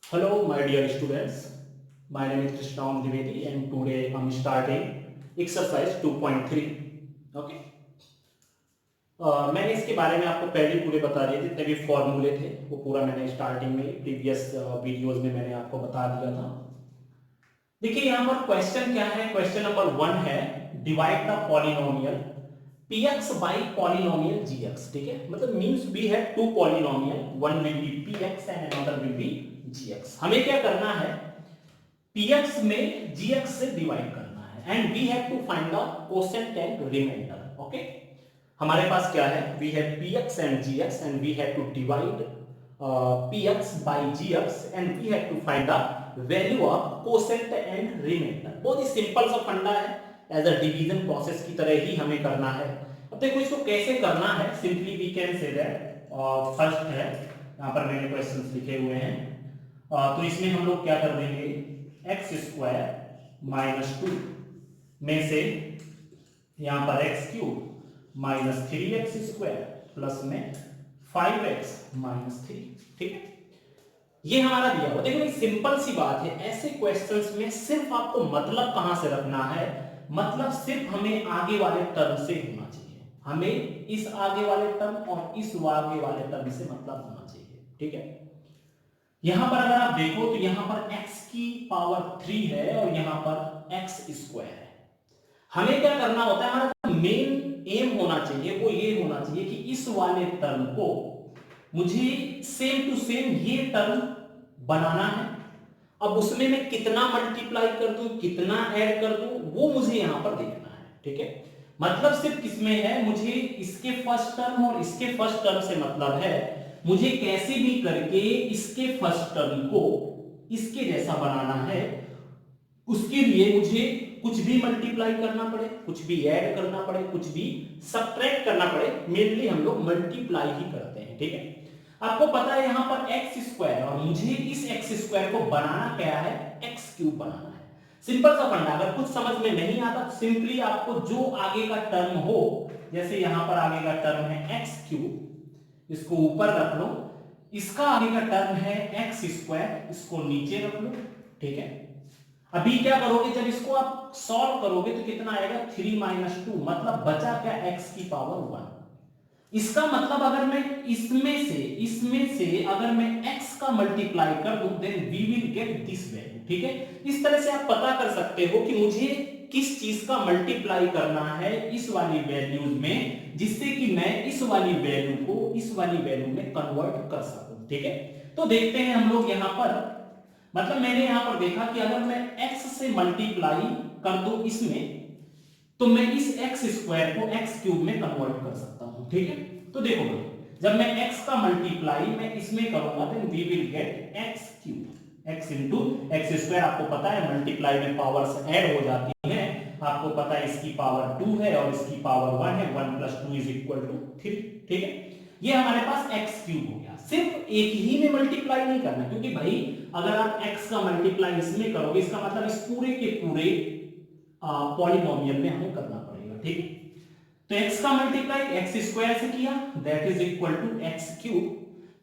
Hello, my dear students. My name is Krishna Dwivedi, and today I'm starting exercise 2.3. Okay. मैंने इसके बारे में आपको पहले पूरे बता दिए थे, जितने भी फॉर्मूले थे वो पूरा मैंने स्टार्टिंग में प्रीवियस वीडियोस में मैंने आपको बता दिया था। देखिए यहाँ पर क्वेश्चन क्या है, क्वेश्चन नंबर 1 है divide the polynomial px by polynomial gx। ठीक है, मतलब means we have two polynomial, one will be px and another will be gx। हमें क्या करना है, px में gx से डिवाइड करना है and we have to find the quotient and remainder. Okay, हमारे पास क्या है, we have px and gx and we have to divide px by gx and we have to find the value of quotient and remainder। बहुत ही simple सा फंडा है, as a division process की तरह ही हमें करना है। अब देखो इसको कैसे करना है, simply we can say that first है, यहाँ पर मैंने क्वेश्चंस लिखे हुए हैं। तो इसमें हम लोग क्या कर देंगे, एक्स स्क्वायर माइनस 2 में से यहाँ पर x cube minus 3x square plus में 5x माइनस 3। ठीक है, ये हमारा दिया हुआ। देखो सिंपल सी बात है, ऐसे क्वेश्चंस में सिर्फ आपको मतलब कहां से रखना है, मतलब सिर्फ हमें आगे वाले टर्म से होना चाहिए, हमें इस आगे वाले टर्म और इस आगे वाले टर्म से मतलब होना चाहिए। ठीक है, यहां पर अगर आप देखो तो यहां पर x की पावर 3 है और यहां पर x स्क्वायर है। हमें क्या करना होता है, हमारा मेन एम होना चाहिए वो ये होना चाहिए कि इस वाले टर्म को मुझे सेम टू सेम ये टर्म बनाना है। अब उसमें मैं कितना मल्टीप्लाई कर दूं, कितना ऐड कर दूं, वो मुझे यहां पर देखना है। ठीक है, मतलब सिर्फ किसमें है, मुझे इसके फर्स्ट टर्म और इसके फर्स्ट टर्म से मतलब है मुझे कैसे भी करके इसके फर्स्ट टर्म को इसके जैसा बनाना है। उसके लिए मुझे कुछ भी मल्टीप्लाई करना पड़े, कुछ भी ऐड करना पड़े, कुछ भी सब्ट्रैक्ट करना पड़े, मेनली हम लोग मल्टीप्लाई ही करते हैं। ठीक है, आपको पता है यहां पर एक्स स्क्वायर और मुझे इस एक्स स्क्वायर को बनाना क्या है, एक्स क्यूब बनाना है। सिंपल सा फंडा, अगर कुछ समझ में नहीं आता सिंपली आपको जो आगे का टर्म हो, जैसे यहां पर आगे का टर्म है एक्स क्यूब, इसको ऊपर रख लो, इसका आगे का टर्म है एक्स स्क्वायर, इसको नीचे रख लो। ठीक है, अभी क्या करोगे, जब इसको आप सॉल्व करोगे तो कितना आएगा, 3 माइनस 2, मतलब बचा क्या, x की पावर 1। इसका मतलब अगर मैं इसमें से अगर मैं x का मल्टीप्लाई कर दूं then we will get this value. ठीक है, इस तरह से आप पता कर सकते हो कि मुझे किस चीज का मल्टीप्लाई करना है इस वाली वैल्यूज में, जिससे कि मैं इस वाली वैल्यू को इस वाली वैल्यू में कन्वर्ट कर सकूं। ठीक है, तो देखते हैं हम लोग यहां पर, मतलब मैंने यहां पर देखा कि अगर मैं x से मल्टीप्लाई कर दूं इसमें, तो मैं इस x स्क्वायर को x क्यूब में कन्वर्ट कर सकता हूं। ठीक है, तो देखो भाई, जब मैं x का मल्टीप्लाई मैं इसमें करूंगा तो we will get x cube, x into X square. आपको पता है मल्टीप्लाई में पावर्स ऐड हो जाती है, आपको पता है इसकी पावर 2 है और इसकी पावर 1 है, 1 प्लस 2 इज इक्वल टू 3। ठीक है, ये हमारे पास x क्यूब हो गया। सिर्फ एक ही में मल्टीप्लाई नहीं करना, क्योंकि भाई अगर आप x का मल्टीप्लाई इसमें करोगे इसका मतलब इस पूरे के पूरे पॉलिनोमियल में हमें करना पड़ेगा। ठीक, तो x का मल्टीप्लाई x स्क्वायर से किया, that is equal to x cube.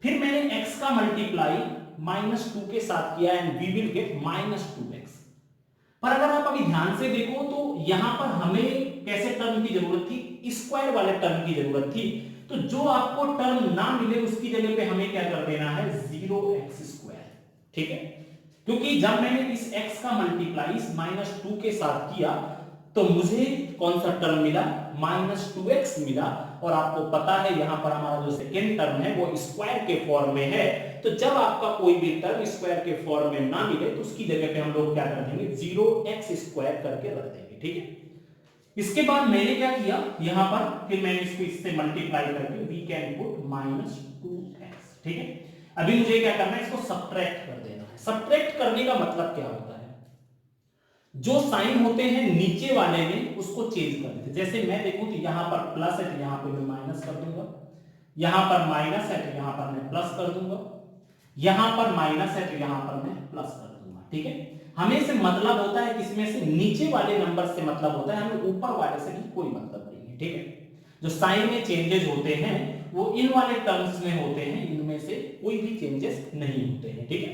फिर मैंने x का मल्टीप्लाई माइनस 2 के साथ किया and we will get minus 2x। पर अगर आप अभी ध्यान से देखो तो यहां पर हमें कैसे टर्म की जरूरत थी, स्क्वायर वाले टर्म की जरूरत थी। तो जो आपको टर्म ना मिले उसकी जगह पे हमें क्या कर देना है, 0x स्क्वायर। ठीक है, क्योंकि जब मैंने इस x का मल्टीप्लाई माइनस 2 के साथ किया तो मुझे कौन सा टर्म मिला, माइनस 2x मिला। और आपको पता है यहां पर हमारा जो सेकेंड टर्म है वो स्क्वायर के फॉर्म में है, तो जब आपका कोई भी टर्म स्क्वायर के फॉर्म में ना मिले तो उसकी जगह पे हम लोग क्या कर देंगे, 0x स्क्वायर करके रख देंगे। ठीक है, इसके बाद मैंने क्या किया, यहां पर फिर मैंने इसको इससे मल्टीप्लाई करके we can put minus 2x। ठीक है, अभी मुझे क्या करना है, इसको सब्ट्रैक्ट कर देना है। सब्ट्रैक्ट करने का मतलब क्या होता है, जो साइन होते हैं नीचे वाले में उसको चेंज कर देते। जैसे मैं देखूं तो यहां पर प्लस है तो यहां पे मैं माइनस कर दूंगा, यहां पर माइनस है तो यहां पर मैं प्लस कर दूंगा, यहां पर माइनस है तो यहां पर मैं प्लस कर दूंगा। ठीक है, हमें से मतलब होता है किसमें से, नीचे वाले नंबर से मतलब होता है, हमें ऊपर वाले से भी कोई मतलब नहीं है। ठीक है, जो साइन में चेंजेस होते हैं वो इन वाले टर्म्स में होते हैं, इनमें से कोई भी चेंजेस नहीं होते हैं। ठीक है,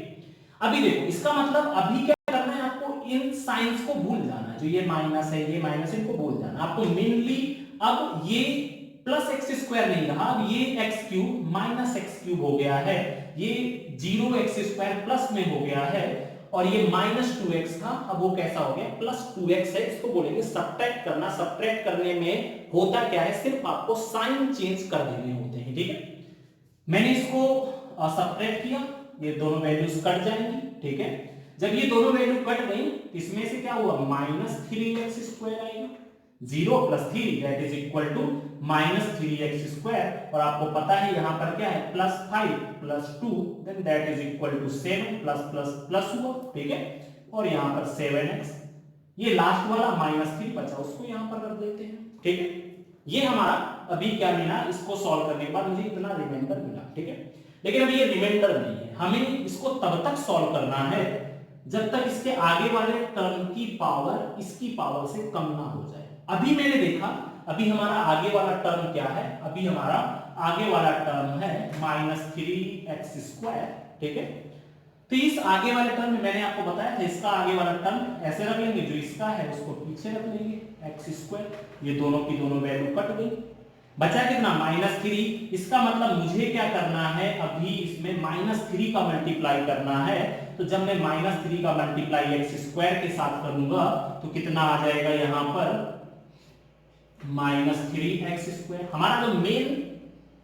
अभी देखो इसका मतलब अभी क्या करना है, आपको इन साइंस को भूल जाना है, जो ये माइनस है ये माइनस, इनको भूल जाना आपको मेनली। अब ये प्लस एक्स स्क्वायर नहीं रहा, अब ये x cube minus x cube हो गया है, ये जीरो एक्स स्क्वायर प्लस में हो गया है, और ये माइनस टू एक्स था, अब वो कैसा हो गया प्लस टू एक्स है। इसको बोलेंगे सब्ट्रैक्ट करना। सब्ट्रैक्ट करने में होता क्या है, सिर्फ आपको साइन चेंज कर देने होते हैं, ठीक है। मैंने इसको सब्ट्रैक्ट किया, ये दोनों वैल्यूज कट जाएंगी, ठीक है। जब ये दोनों वैल्यू कट गई, इसमें से क्या हुआ माइनस थ्री एक्स स्क्वायर आएगा, zero plus three that is equal to minus three X square, और आपको पता है यहां पर क्या है plus five plus two then that is equal to seven, plus plus plus हुआ, ठीक है। और यहां पर सेवन एक्स, ये लास्ट वाला माइनस थ्री बचा उसको यहां पर रख देते हैं, ठीक है। ये हमारा अभी क्या मिला, इसको सॉल्व करने के बाद मुझे इतना रिमाइंडर मिला, ठीक है। लेकिन अभी ये रिमाइंडर नहीं है, हमें इसको तब तक सॉल्व करना है जब तक इसके आगे वाले टर्म की पावर इसकी पावर से कम ना हो जाए। अभी मैंने देखा, अभी हमारा आगे वाला टर्म क्या है, अभी हमारा आगे वाला टर्म है माइनस थ्री एक्स स्क्वायर, ठीक है। तो इस आगे वाले टर्म में मैंने आपको बताया था, इसका आगे वाला टर्म ऐसे रख लेंगे, जो इसका है उसको पीछे रख लेंगे एक्स स्क्वायर, ये दोनों की दोनों वैल्यू कट गई, बचा कितना माइनस थ्री। इसका मतलब मुझे क्या करना है, अभी इसमें माइनस थ्री का मल्टीप्लाई करना है। तो जब मैं माइनस थ्री का मल्टीप्लाई एक्स स्क्वायर के साथ करूंगा तो कितना आ जाएगा यहां पर माइनस थ्री एक्स स्क्वायर। हमारा जो मेन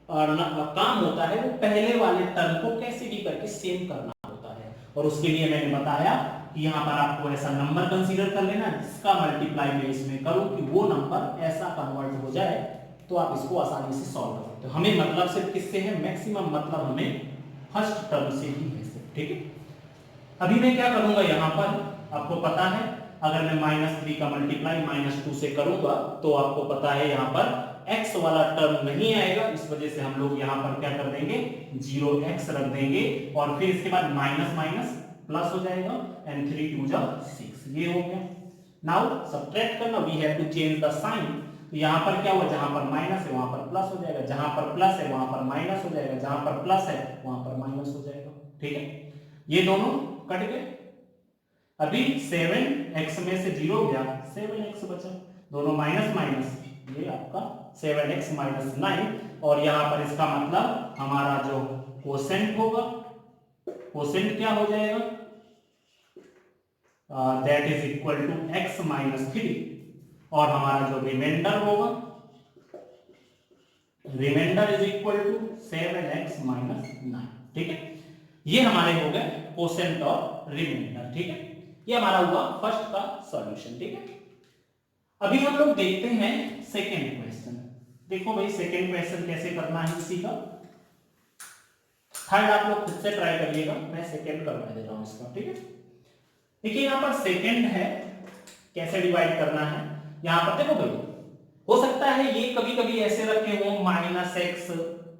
काम होता है वो पहले वाले टर्म को कैसे भी करके सेम करना होता है, और उसके लिए मैंने बताया कि यहाँ पर आपको ऐसा नंबर कंसीडर कर लेना जिसका मल्टीप्लाई मैं इसमें करूं कि वो नंबर ऐसा कन्वर्ट हो जाए, तो आप इसको आसानी से सॉल्व कर सकते हो। हमें मतलब सिर्फ किससे है, मैक्सिमम मतलब हमें फर्स्ट टर्म से ही है सिर्फ, ठीक है। अभी मैं क्या करूंगा यहाँ पर, आपको पता है अगर मैं माइनस थ्री का मल्टीप्लाई माइनस टू से करूंगा तो आपको पता है यहाँ पर x वाला टर्म नहीं आएगा, इस वजह से हम लोग यहाँ पर क्या कर देंगे जीरो एक्स रख देंगे, और फिर इसके बाद माइनस माइनस प्लस हो जाएगा, एंड थ्री टू जा सिक्स, ये हो गया। नाउ सब्ट्रैक्ट करना, we have to change the sign. तो यहाँ पर क्या हुआ, जहां पर माइनस है वहां पर प्लस हो जाएगा, जहां पर प्लस है वहां पर माइनस हो जाएगा, जहां पर प्लस है वहां पर माइनस हो जाएगा, ठीक है। ये दोनों कट गए। अभी 7x में से 0 गया, 7x बचा, दोनों माइनस माइनस, ये आपका 7x माइनस 9, और यहां पर इसका मतलब हमारा जो कोसेंट होगा, कोसेंट क्या हो जाएगा, that is equal to x minus three, और हमारा जो रिमाइंडर होगा, remainder is equal to 7x minus 9, ठीक है। ये हमारे हो गए कोसेंट और रिमाइंडर, ठीक है। ये हमारा हुआ फर्स्ट का सॉल्यूशन, ठीक है। अभी हम लोग देखते हैं सेकेंड क्वेश्चन। देखो भाई सेकेंड क्वेश्चन कैसे करना है इसी का, थर्ड आप लोग खुद से ट्राई करिएगा, मैं सेकेंड करवा दे रहा हूं इसका, ठीक है। देखिए यहाँ पर सेकेंड है, कैसे डिवाइड करना है, यहाँ पर देखो भाई हो सकता है ये कभी कभी ऐसे रखे हो minus x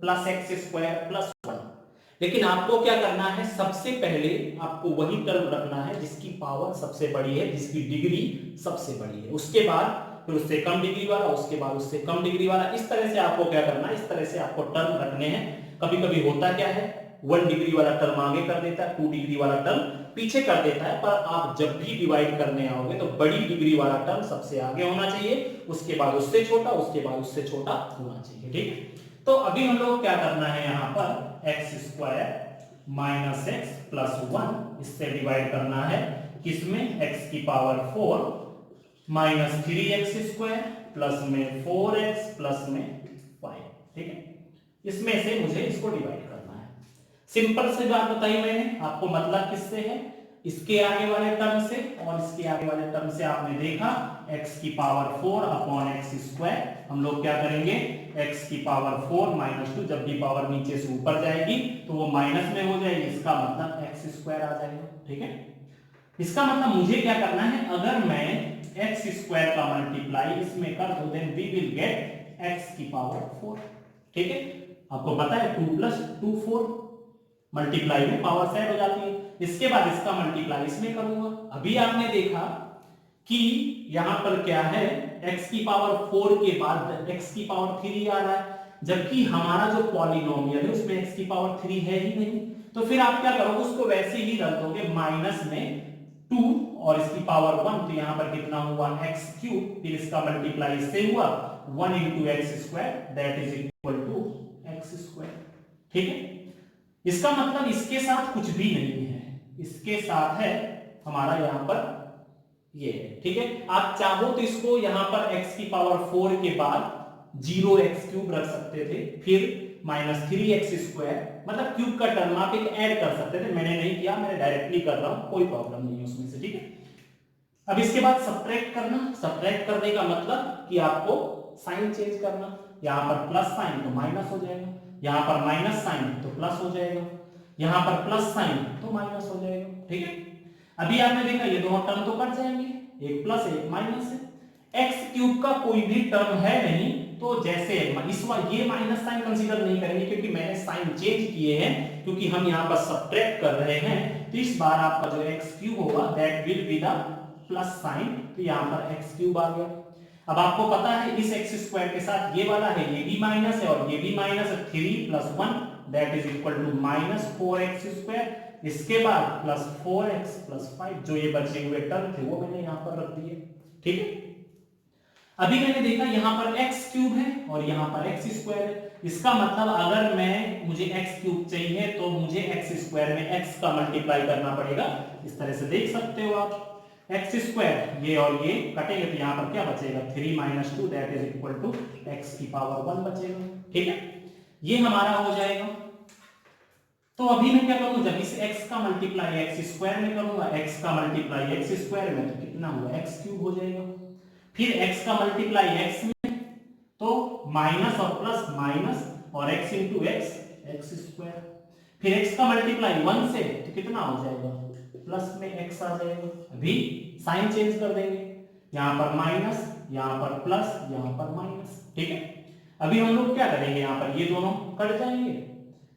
plus x square plus one, लेकिन आपको क्या करना है, सबसे पहले आपको वही टर्म रखना है जिसकी पावर सबसे बड़ी है, जिसकी डिग्री सबसे बड़ी है, उसके बाद फिर उससे कम डिग्री वाला, उसके बाद उससे कम डिग्री वाला, इस तरह से आपको क्या करना है, इस तरह से आपको टर्म रखने हैं। कभी कभी होता क्या है, 1 डिग्री वाला टर्म आगे कर देता है, 2 डिग्री वाला टर्म पीछे कर देता है, पर आप जब भी डिवाइड करने आओगे तो बड़ी डिग्री वाला टर्म सबसे आगे होना चाहिए, उसके बाद उससे छोटा, उसके बाद उससे छोटा होना चाहिए, ठीक। तो अभी हम लोग क्या करना है, यहाँ पर x square minus x plus one, इससे डिवाइड करना है किसमें, एक्स की power 4 minus three X square plus में 4x प्लस में 5, ठीक है। इसमें से मुझे इसको डिवाइड करना है। सिंपल सी बात बताई मैंने आपको, मतलब किससे है, इसके आगे वाले टर्म से, और इसके आगे वाले टर्म से आपने देखा x की पावर 4 अपॉन एक्स स्क्वायर, हम लोग क्या करेंगे, x की पावर 4 माइनस 2, जब भी पावर नीचे से ऊपर जाएगी तो वो माइनस में हो जाएगी, इसका मतलब एक्स स्क्वायर आ जाएगा, ठीक है। इसका मतलब मुझे क्या करना है, अगर मैं एक्स स्क्वायर का मल्टीप्लाई इसमें कर दूं, then we will get x की पावर 4, ठीक है। आपको पता है 2 प्लस 2 4, मल्टीप्लाई में पावर सेट हो जाती है। इसके बाद इसका मल्टीप्लाई इसमें करूंगा। अभी आपने देखा कि यहां पर क्या है, x की पावर 4 के बाद x की पावर 3 आ रहा है, जबकि हमारा जो पॉलिनोमियल है उसमें x की पावर 3 है ही नहीं, तो फिर आप क्या करोगे, उसको वैसे ही रख दोगे माइनस में 2 और इसकी पावर 1, तो यहां पर कितना हुआ x क्यूब, फिर इसका मल्टीप्लाई इससे हुआ 1 into x square that is equal to x square. ठीक है, इसका मतलब इसके साथ कुछ भी नहीं है, इसके साथ है हमारा यहां पर ये है। ठीक है, आप चाहो तो इसको यहां पर x की पावर 4 के बाद 0x क्यूब रख सकते थे, फिर माइनस 3x स्क्वायर, मतलब क्यूब का टर्म आप एक ऐड कर सकते थे, मैंने नहीं किया, मैंने डायरेक्टली कर रहा हूं, कोई प्रॉब्लम नहीं है उसमें से। ठीक है, अब इसके बाद सब्ट्रैक्ट करना, सब्ट्रैक्ट करने का मतलब कि आपको साइन चेंज करना, यहां पर प्लस साइन तो माइनस हो जाएगा, यहां पर माइनस साइन तो प्लस हो जाएगा, यहां पर प्लस साइन तो माइनस हो जाएगा। ठीक है, अभी आपने देखा ये दोनों टर्म तो कट जाएंगे, एक प्लस एक माइनस है, एक्स क्यूब का कोई भी टर्म है नहीं, तो जैसे इस बार ये माइनस साइन कंसीडर नहीं करेंगे क्योंकि मैंने साइन चेंज किए हैं, क्योंकि हम यहां पर सब्ट्रैक्ट कर रहे हैं, तो इस बार आपका जो एक्स क्यूब होगा that will be the plus sign, तो यहां पर एक्स क्यूब आ गया। अब आपको पता है इस एक्स स्क्वायर के साथ ये वाला है, ये भी माइनस है और ये भी माइनस है, 3 + 1 that is equal to -4x square, इसके बाद प्लस 4x + 5, जो ये बचे हुए टर्म थे वो मैंने यहां पर रख दिए। ठीक है, अभी मैंने देखा यहां पर x क्यूब है और यहां पर x स्क्वायर है, इसका मतलब अगर मुझे x क्यूब चाहिए तो मुझे x स्क्वायर में x का मल्टीप्लाई करना पड़ेगा, इस तरह से देख सकते हो आप, x स्क्वायर ये और ये कटेंगे तो यहां पर क्या बचेगा, 3 - 2 that is equal to x की पावर 1 बचेगा। ठीक है, ये हमारा हो जाएगा। तो अभी मैं क्या करूंगा, जब इस x का मल्टीप्लाई x स्क्वायर में करूंगा, x का मल्टीप्लाई x स्क्वायर में तो कितना हुआ, x क्यूब हो जाएगा, फिर x का मल्टीप्लाई x में तो माइनस और प्लस माइनस और x इंटू x स्क्वायर, फिर x का मल्टीप्लाई 1 से तो कितना हो जाएगा, प्लस में x आ जाएगा। अभी साइन चेंज कर देंगे, यहां पर माइनस, यहां पर प्लस, यहां पर माइनस। ठीक है, अभी हम लोग क्या करेंगे, यहां पर ये दोनों कट जाएंगे,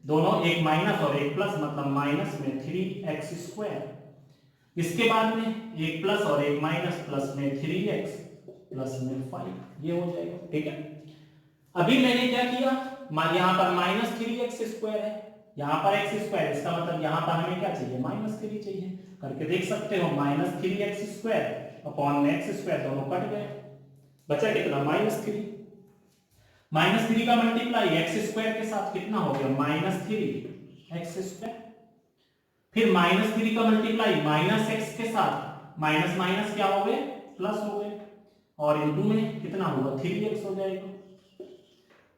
दोनों एक माइनस और एक प्लस, मतलब माइनस में 3x स्क्वायर, इसके बाद में एक प्लस और एक माइनस, प्लस में 3x प्लस में 5, ये हो जाएगा। ठीक है, अभी मैंने क्या किया, यहां पर -3x स्क्वायर है, यहां पर x स्क्वायर, इसका मतलब यहां पर हमें क्या चाहिए, -3 चाहिए, करके देख सकते हो, -3x square upon x square दोनों कट गए, बचा कितना, -3, -3 का मल्टीप्लाई x स्क्वायर के साथ कितना हो गया, -3x स्क्वायर, फिर -3 का मल्टीप्लाई -x के साथ, माइनस माइनस क्या हो गए, प्लस हो गए, और इनटू में कितना होगा, 3x हो जाएगा,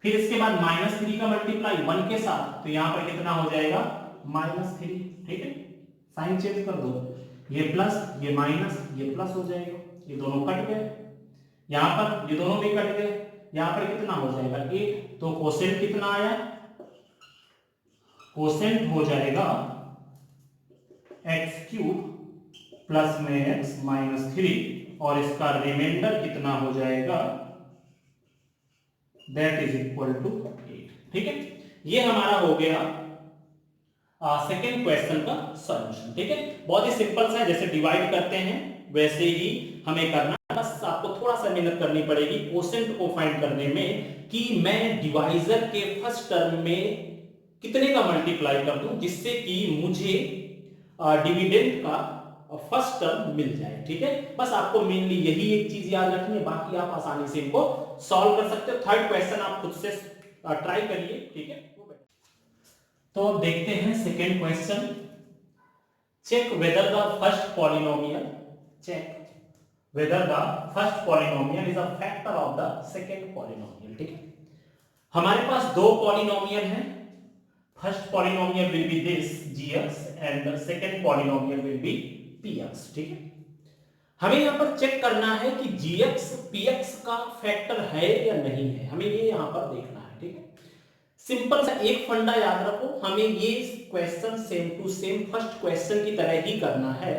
फिर इसके बाद -3 का मल्टीप्लाई 1 के साथ, तो यहां पर कितना हो जाएगा, -3। ठीक है, साइन चेंज कर दो, ये प्लस ये माइनस ये प्लस हो जाएगा, ये दोनों कट गए, यहां पर ये दोनों भी कट गए, यहां पर कितना हो जाएगा, 8, तो कोसेंट कितना आया, कोसेंट हो जाएगा x क्यूब प्लस में x -3, और इसका रिमाइंडर कितना हो जाएगा, दैट इज इक्वल टू 8। ठीक है, ये हमारा हो गया सेकेंड क्वेश्चन का सॉल्यूशन। ठीक है, बहुत ही सिंपल सा है, जैसे डिवाइड करते हैं वैसे ही हमें करना है, बस आपको थोड़ा सा मेहनत करनी पड़ेगी कोसेंट को फाइंड करने में, कि मैं डिवाइजर के फर्स्ट टर्म में कितने का मल्टीप्लाई कर दूं जिससे कि मुझे डिविडेंड का फर्स्ट टर्म मिल जाए। ठीक है, बस आपको मेनली यही एक चीज याद रखनी है, बाकी आप आसानी से इनको सॉल्व कर सकते हो। थर्ड क्वेश्चन आप खुद से ट्राई करिए। ठीक है, तो अब देखते हैं second question, check whether the first polynomial, check whether the first polynomial is a factor of the second polynomial. ठीक है, हमारे पास दो पॉलिनोमियल हैं, first polynomial will be this gx and the second polynomial will be px। ठीक है, हमें यहां पर चेक करना है कि gx px का फैक्टर है या नहीं है, हमें ये यहां पर देखना है। ठीक है, सिंपल सा एक फंडा याद रखो, हमें ये question same to same first question की तरह ही करना है,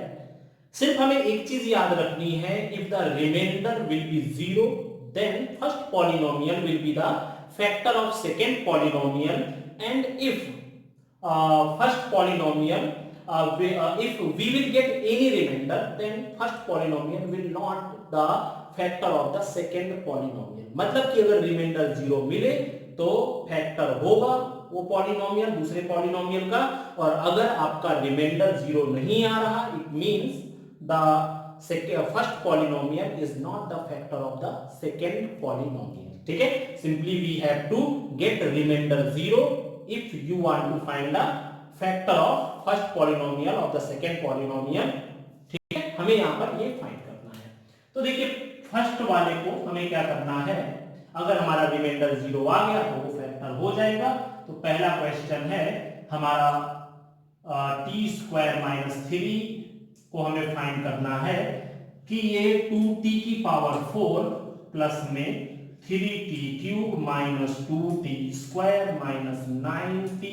सिर्फ हमें एक चीज याद रखनी है, if the reminder will be 0 then first polynomial will be the factor of second polynomial, and if first polynomial if we will get any remainder then first polynomial will not the factor of the second polynomial। मतलब कि अगर reminder 0 मिले तो factor होगा वो polynomial दूसरे polynomial का, और अगर आपका रिमाइंडर 0 नहीं आ रहा, it means the first polynomial is not the factor of the second polynomial. ठीक है, simply we have to get reminder 0 if you want to find the factor of first polynomial of the second polynomial. ठीक है, हमें यहां पर ये find करना है। तो देखिए फर्स्ट वाले को हमें क्या करना है, अगर हमारा रिमाइंडर 0 आ गया तो वो फैक्टर हो जाएगा। तो पहला क्वेश्चन है हमारा टी स्क्वायर माइनस 3 को हमें फाइंड करना है कि ये 2t की पावर 4 प्लस में 3t cube minus 2t square minus 9t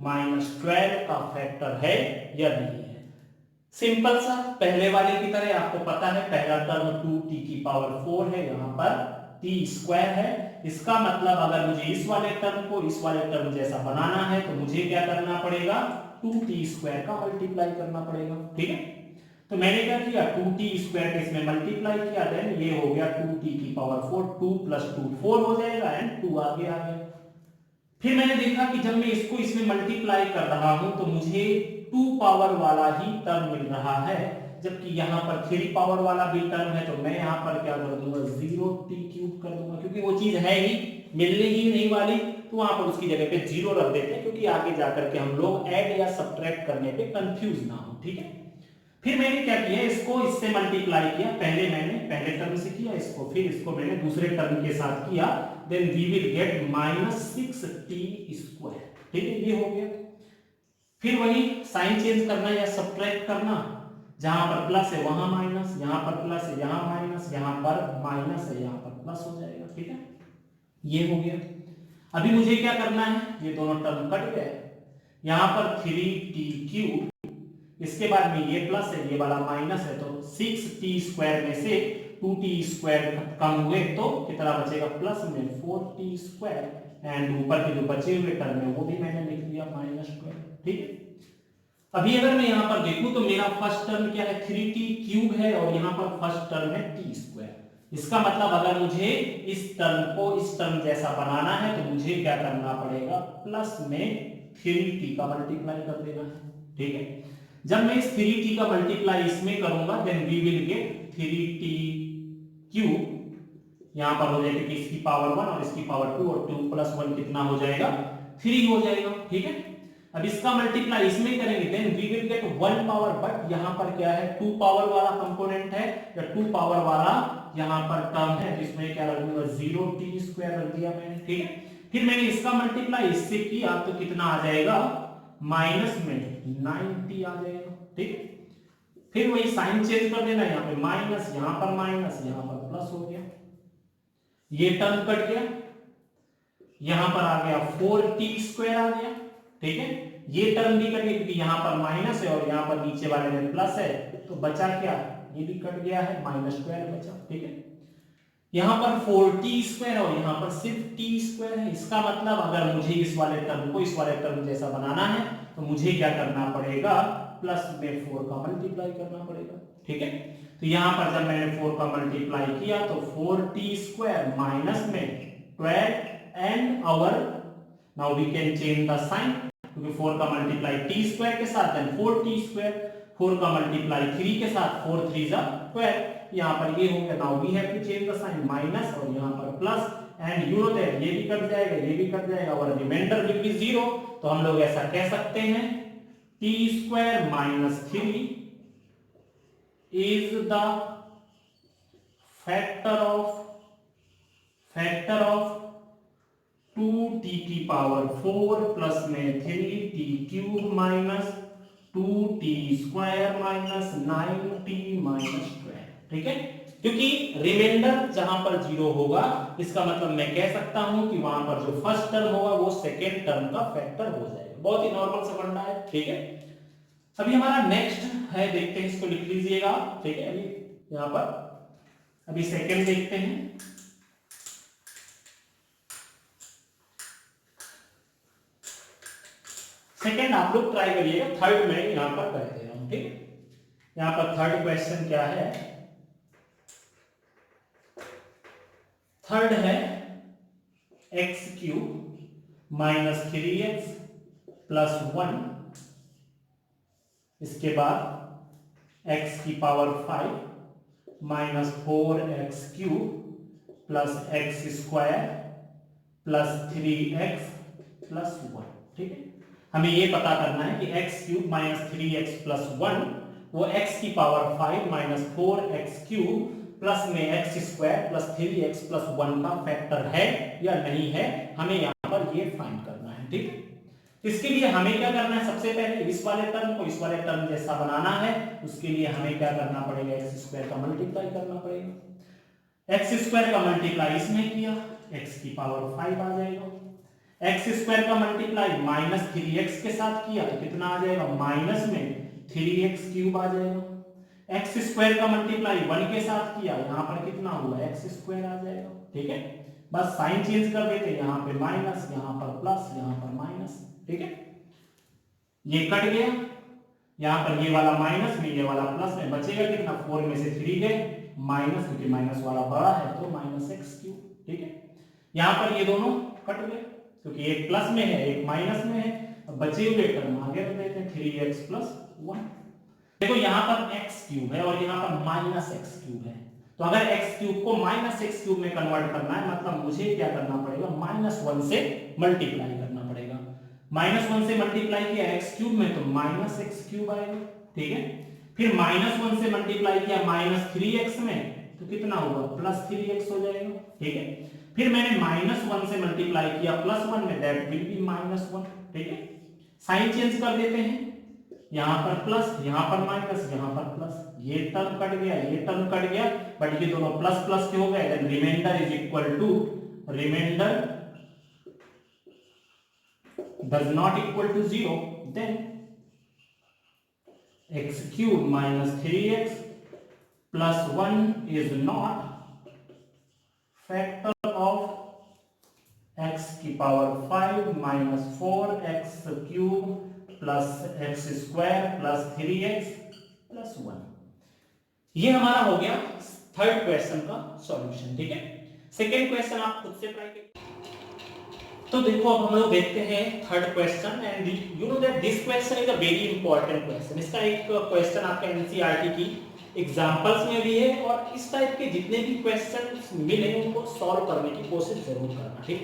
minus 12 का फैक्टर है या नहीं है। सिंपल सा, पहले वाले की तरह आपको पता है पहला टर्म 2t की पावर 4 है, यहां पर t स्क्वायर है। इसका मतलब अगर मुझे इस वाले टर्म को इस वाले टर्म जैसा बनाना है तो मुझे क्या करना पड़ेगा, 2t स्क्वायर का मल्टीप्लाई करना पड़ेगा। ठीक है, तो मैंने क्या किया 2t स्क्वायर के इसमें मल्टीप्लाई किया, देन ये हो गया 2t की पावर 4, 2 प्लस 2 4 हो जाएगा एंड 2 आगे आ गया। फिर मैंने देखा कि जब मैं इसको इसमें मल्टीप्लाई कर रहा हूं तो मुझे 2 पावर वाला ही टर्म मिल रहा है, जबकि यहां पर 3 पावर वाला भी टर्म है। तो मैं यहां पर क्या कर दूंगा 0t क्यूब कर दूंगा, क्योंकि वो चीज है ही मिलने ही नहीं वाली, तो वहां पर उसकी जगह पे 0 रख देते हैं, क्योंकि आगे जाकर के हम लोग ऐड या सब्ट्रैक्ट करने पे कंफ्यूज ना हो। ठीक है, फिर मैंने क्या किया, इसको इससे मल्टीप्लाई किया, पहले मैंने पहले टर्म से किया इसको, फिर इसको मैंने दूसरे टर्म के साथ किया, then we will get minus 6t square. ठीक है, ये हो गया। फिर वही साइन चेंज करना या सब्ट्रैक्ट करना, जहां पर प्लस है वहां माइनस, यहां पर प्लस है यहां माइनस, यहां पर माइनस है यहां पर प्लस हो जाएगा। ठीक है, ये हो गया। अभी मुझे क्या करना है, ये दोनों टर्म कट गए, यहां पर 3t क्यूब, इसके बाद में ये प्लस है ये वाला माइनस है, तो 6t स्क्वायर में से 2t स्क्वायर कम हुए तो कितना बचेगा, प्लस में 4t स्क्वायर, एंड ऊपर के जो बचे हुए टर्म है वो भी मैंने लिख दिया माइनस 12। ठीक है, अभी अगर मैं यहां पर देखूं तो मेरा फर्स्ट टर्म क्या है 3t क्यूब है, और यहां पर फर्स्ट टर्म है t स्क्वायर। इसका मतलब अगर मुझे इस टर्म को इस टर्म जैसा बनाना है तो मुझे क्या करना पड़ेगा, प्लस में 3t का मल्टीप्लाई कर देना है। ठीक है, जब मैं इस 3t का मल्टीप्लाई इसमें करूंगा then we will get 3t cube, यहां पर हो जाएगा कि इसकी पावर 1 और इसकी पावर 2, और 2 प्लस 1 कितना हो जाएगा, 3 हो जाएगा। ठीक है, अब इसका मल्टीप्लाई इसमें करेंगे then we will get 1 power, but यहां पर क्या है 2 पावर वाला कंपोनेंट है या 2 पावर वाला यहां पर टर्म है, तो इसमें क्या रख दूंगा 0t स्क्वायर रख दिया मैंने। ठीक है, फिर मैंने इसका मल्टीप्लाई इससे किया तो कितना आ जाएगा, माइनस में 9t आ जाएगा। ठीक है, फिर वही साइन चेंज कर देना, यहाँ पे माइनस यहां पर माइनस यहां पर प्लस हो गया, ये टर्म कट गया, यहां पर आ गया 4t स्क्वायर आ गया। ठीक है, ये टर्म भी कट गया क्योंकि यहां पर माइनस है और यहां पर नीचे वाले में प्लस है, तो बचा क्या, ये भी कट गया है, माइनस 12 बचा। ठीक है, यहां पर 4t स्क्वायर और यहां पर सिर्फ t स्क्वायर है। इसका मतलब अगर मुझे इस वाले टर्म को इस वाले टर्म जैसा बनाना है तो मुझे क्या करना पड़ेगा, प्लस में 4 का मल्टीप्लाई करना पड़ेगा। ठीक है, तो यहां पर जब मैंने 4 का मल्टीप्लाई किया तो 4t स्क्वायर माइनस में 12 and our, now we can change the sign, क्योंकि 4 का मल्टीप्लाई t स्क्वायर के साथ देन 4t स्क्वायर, 4 का मल्टीप्लाई 3 के साथ 4 3 जा 12, यहां पर ये हो गया, now we have to change the sign minus और यहां पर plus, and you know that ये भी कट जाएगा ये भी कट जाएगा और रिमाइंडर विल बी 0। तो हम लोग ऐसा कह सकते हैं t square minus 3 is the factor of 2t की पावर 4 प्लस में 3t cube minus 2t square minus 9t minus 12। ठीक है, क्योंकि रिमाइंडर जहां पर 0 होगा इसका मतलब मैं कह सकता हूं कि वहां पर जो फर्स्ट टर्म होगा वो सेकेंड टर्म का फैक्टर हो जाएगा। बहुत ही नॉर्मल सा फंडा है। ठीक है, अभी हमारा नेक्स्ट है, देखते हैं, इसको लिख लीजिएगा। ठीक है, अभी यहां पर अभी सेकेंड देखते हैं। सेकेंड आप लोग ट्राई करिएगा, थर्ड मैं यहां पर कर दे रहा हूं। ठीक है, यहां पर थर्ड क्वेश्चन क्या है, थर्ड है x cube minus 3x plus 1, इसके बाद x की power 5 minus 4x cube plus x square plus 3x plus 1। ठीक है, हमें ये पता करना है कि x cube minus 3x plus 1 वो x की power 5 minus 4x cube plus में x square plus 3x plus 1 का फैक्टर है या नहीं है, हमें यहाँ पर ये फाइंड करना है। ठीक है, इसके लिए हमें क्या करना है, सबसे पहले इस वाले टर्म को इस वाले टर्म जैसा बनाना है। उसके लिए हमें क्या करना पड़ेगा, x स्क्वायर का मल्टीप्लाई करना पड़ेगा। x स्क्वायर का मल्टीप्लाई इसमें किया, x की पावर 5 आ जाएगा। x स्क्वायर का मल्टीप्लाई माइनस 3x के साथ किया तो कितना आ जाएगा, माइनस में 3x क्यूब आ जाएगा। x स्क्वायर का मल्टीप्लाई 1 के साथ किया, यहाँ पर कितना हुआ, x स्क्वायर आ जाएगा। ठीक है, बस साइन चेंज कर देते हैं, यहाँ पे माइनस, यहाँ पर प्लस, यहाँ पर माइनस। ठीक है, ये कट गया, यहाँ पर ये वाला माइनस में ये वाला प्लस में बचेगा कितना, 4 में से 3 गए माइनस, क्योंकि माइनस वाला बड़ा है तो माइनस x क्यूब। ठीक है, यहाँ पर ये दोनों कट गए क्योंकि एक प्लस में है एक माइनस में है। अब बचे हुए टर्म आगे रख देते हैं, 3x प्लस 1। देखो यहाँ पर x क्यूब है और यहाँ पर माइनस x क्यूब है, तो अगर x क्यूब को माइनस x क्यूब में कन्वर्ट करना है मतलब मुझे क्या करना पड़ेगा, -1 से मल्टीप्लाई करना पड़ेगा। -1 से मल्टीप्लाई किया x क्यूब में तो माइनस x क्यूब आएगा। ठीक है, फिर -1 से मल्टीप्लाई किया माइनस 3x में तो कितना होगा, प्लस 3x हो जाएगा। ठीक है, फिर मैंने -1 से मल्टीप्लाई किया +1 में, दैट विल बी -1। ठीक है, साइन चेंज कर देते हैं, यहाँ पर प्लस, यहाँ पर माइनस, यहाँ पर प्लस, ये टर्म कट गया, ये टर्म कट गया, बट ये दोनों प्लस प्लस के हो गए। Then reminder is equal to, reminder does not equal to 0, then x cube minus 3x plus 1 is not factor of x की power 5 minus 4x cube plus x square plus 3x plus 1। ये हमारा हो गया third question का solution. ठीक है, second question आप खुद से ट्राई करिए। तो देखो अब हम लोग देखते हैं third question, and you know that this question is a very important question. इसका एक क्वेश्चन आपका एनसीईआरटी की एग्जांपल्स में भी है और इस टाइप के जितने भी क्वेश्चंस मिले उनको सॉल्व करने की कोशिश जरूर करना। ठीक,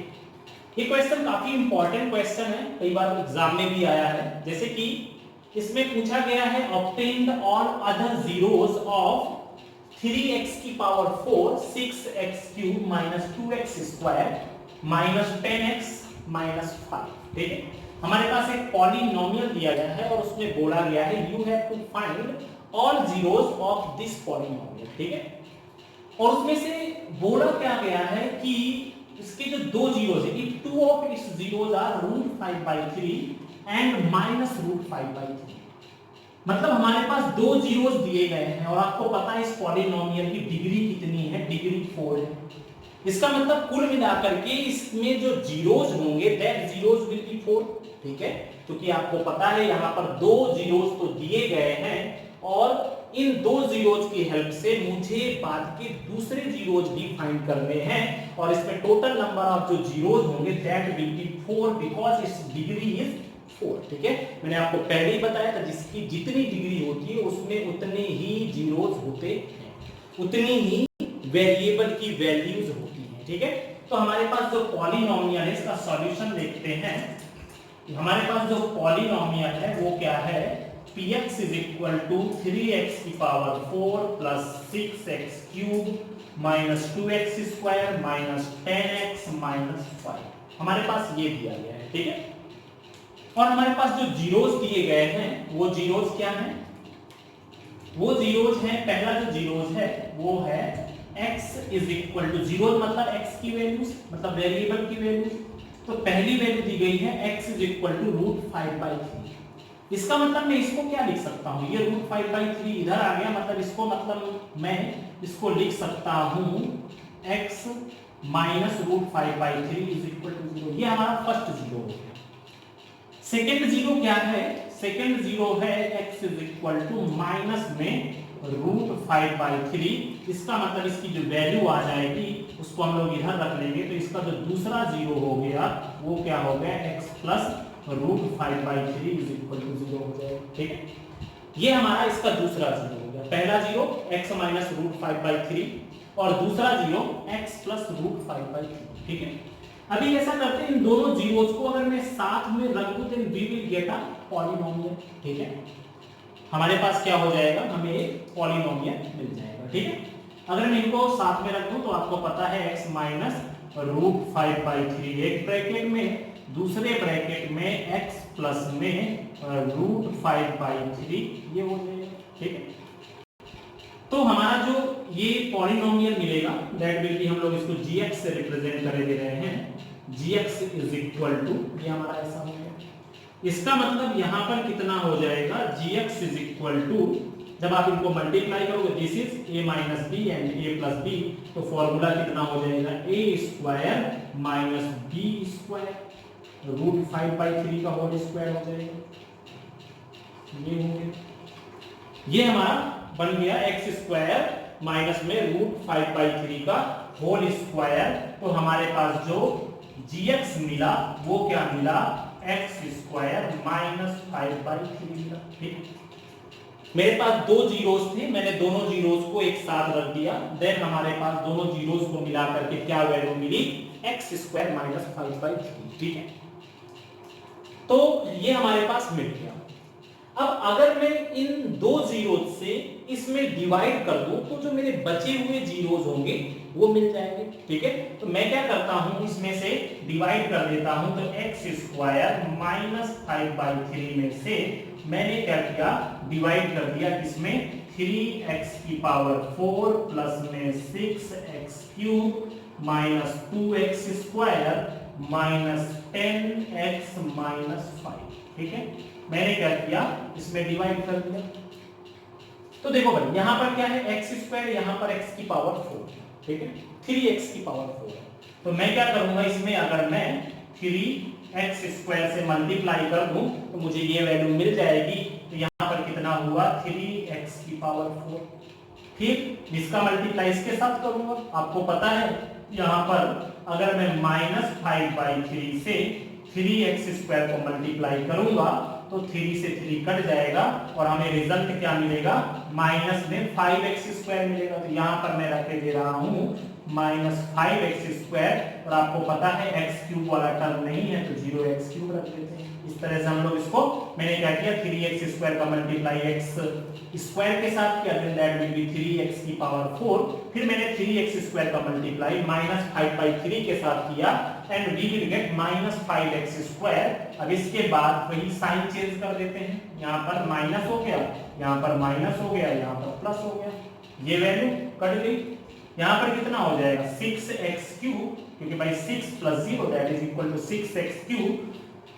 ये क्वेश्चन काफी इंपॉर्टेंट क्वेश्चन है, कई बार एग्जाम में भी आया है। जैसे कि इसमें पूछा गया है obtain all other zeros of 3x की power 4 6x cube minus 2x square minus 10x minus 5। ठीक है, हमारे पास एक पॉलिनोमियल दिया गया है और उसमें बोला गया है you have to find all zeros of this polynomial. ठीक है, और उसमें से बोला क्या गया है कि इसके जो दो जीरोस है, if two of its zeros are √5/3 and minus √5/3, मतलब हमारे पास दो जीरोस दिए गए हैं और आपको पता है इस पॉलिनोमियल की डिग्री कितनी है, डिग्री 4 है। इसका मतलब कुल मिलाकर के इसमें जो जीरोस होंगे दैट जीरोस विल बी 4। ठीक है, क्योंकि आपको पता है यहाँ पर दो जीरोस तो दिए गए हैं और इन दो जीरोस की हेल्प से मुझे बाद के दूसरे जीरोस भी फाइंड करने हैं और इसमें टोटल नंबर ऑफ जो जीरोस होंगे that will B 4 because it's degree is 4। ठीक है, मैंने आपको पहले ही बताया था जिसकी जितनी डिग्री होती है उसमें उतने ही जीरोस होते हैं, उतनी ही वेरिएबल की वैल्यूज होती हैं। ठीक है, तो हमारे पास जो पॉलिनोमियल है इसका सॉल्यूशन देखते हैं। हमारे पास जो पॉलिनोमियल है वो क्या है, px is equal to 3x की power 4 plus 6x cube minus 2x square minus 10x minus 5, हमारे पास ये दिया गया है। ठीक है, और हमारे पास जो जीरोस दिए गए हैं वो जीरोस क्या हैं, वो जीरोस हैं, पहला जो जीरोस है वो है x is equal to 0 मतलब x की वैल्यूज मतलब वेरिएबल की वैल्यूज, तो पहली वैल्यू दी गई है x is equal to √5/3। इसका मतलब मैं इसको क्या लिख सकता हूँ, ये √5/3 इधर आ गया, मतलब इसको मतलब मैं इसको लिख सकता हूँ x minus √5/3 is equal to 0। ये हमारा फर्स्ट जीरो हो गया। सेकेंड जीरो क्या है, सेकेंड जीरो है x is equal to minus में √5/3। इसका मतलब इसकी जो वैल्यू आ जाएगी उसको हम लोग इधर रख लेंगे, तो इसका जो दूसरा जीरो हो गया वो क्या हो गया, x plus root 5/3 is equal to 0 हो जाएगा। ठीक है, ये हमारा इसका दूसरा जीरो हो गया। पहला जीरो x माइनस रूट 5/3 और दूसरा जीरो x प्लस रूट 5/3। ठीक है, अभी ऐसा करते हैं, इन दोनों जीरोस को अगर मैं साथ में रख दूं then we will get a polynomial. ठीक है, हमारे पास क्या हो जाएगा, हमें एक पॉलिनोमियल मिल जाएगा। ठीक है, अगर मैं इनको साथ में रख दूं तो आपको पता है x माइनस रूट 5/3 एक ब्रैकेट में, दूसरे ब्रैकेट में x प्लस में रूट 5/3 ये हो जाएगा। ठीक है, तो हमारा जो ये पॉलिनोमियल मिलेगा दैट विल बी, हम लोग इसको gx से रिप्रेजेंट कर दे रहे हैं, gx इज इक्वल टू, ये हमारा ऐसा हो गया। इसका मतलब यहाँ पर कितना हो जाएगा, gx इज इक्वल टू, जब आप इनको मल्टीप्लाई करोगे, this is a minus b and a plus b, तो फॉर्मूला कितना हो जाएगा, a square minus b square root 5/3 का होल स्क्वायर हो जाएगा। ये हो गया, ये हमारा बन गया x स्क्वायर माइनस में रूट 5/3 का होल स्क्वायर। तो हमारे पास जो gx मिला वो क्या मिला, x स्क्वायर माइनस 5/3 मिला। ठीक, मेरे पास दो जीरोस थे, मैंने दोनों जीरोस को एक साथ रख दिया, देन हमारे पास दोनों जीरोस को मिला करके क्या वैल्यू मिली, x स्क्वायर माइनस 5/3। ठीक है, तो ये हमारे पास मिल गया। अब अगर मैं इन दो जीरोस से इसमें डिवाइड कर दूं तो जो मेरे बचे हुए जीरोस होंगे वो मिल जाएंगे। ठीक है, तो मैं क्या करता हूं, इसमें से डिवाइड कर देता हूं, तो x स्क्वायर माइनस 5/3 में से मैंने क्या किया, डिवाइड कर दिया, इसमें 3x की पावर 4 प्लस में 6x cube minus 2x square minus 10x minus 5। ठीक है, मैंने क्या किया, इसमें डिवाइड कर दिया। तो देखो भाई यहां पर क्या है, x स्क्वायर, यहां पर x की पावर 4। ठीक है, 3x की पावर 4 है, तो मैं क्या करूंगा, इसमें अगर मैं 3x स्क्वायर से मल्टीप्लाई कर दूं तो मुझे ये वैल्यू मिल जाएगी। तो यहां पर कितना हुआ, 3x की पावर 4। फिर इसका मल्टीप्लाई इसके साथ करूंगा, आपको पता है यहां पर अगर मैं माइनस 5/3 से 3x स्क्वायर को मल्टीप्लाई करूंगा तो 3 से 3 कट जाएगा और हमें रिजल्ट क्या मिलेगा, माइनस में 5x स्क्वायर मिलेगा। तो यहाँ पर मैं रख के दे रहा हूँ माइनस 5x स्क्वायर, और आपको पता है x क्यूब वाला टर्म नहीं है तो 0x क्यूब रख देते हैं। इस तरह से हम लोग इसको, मैंने क्या किया, 3x स्क्वायर का मल्टीप्लाई x स्क्वायर के साथ किया, then that will B 3x की पावर 4। फिर मैंने 3x स्क्वायर का मल्टीप्लाई माइनस 5/3 के साथ किया and we will get minus 5x square. अब इसके बाद वही साइन चेंज कर देते हैं, यहाँ पर माइनस हो गया, यहाँ पर माइनस हो गया, यहाँ पर प्लस हो गया, ये वैल्यू कट गई। यहाँ पर कितना हो जाएगा, 6x क्यूब, क्योंकि भाई 6 plus 0 that is equal to 6x cube,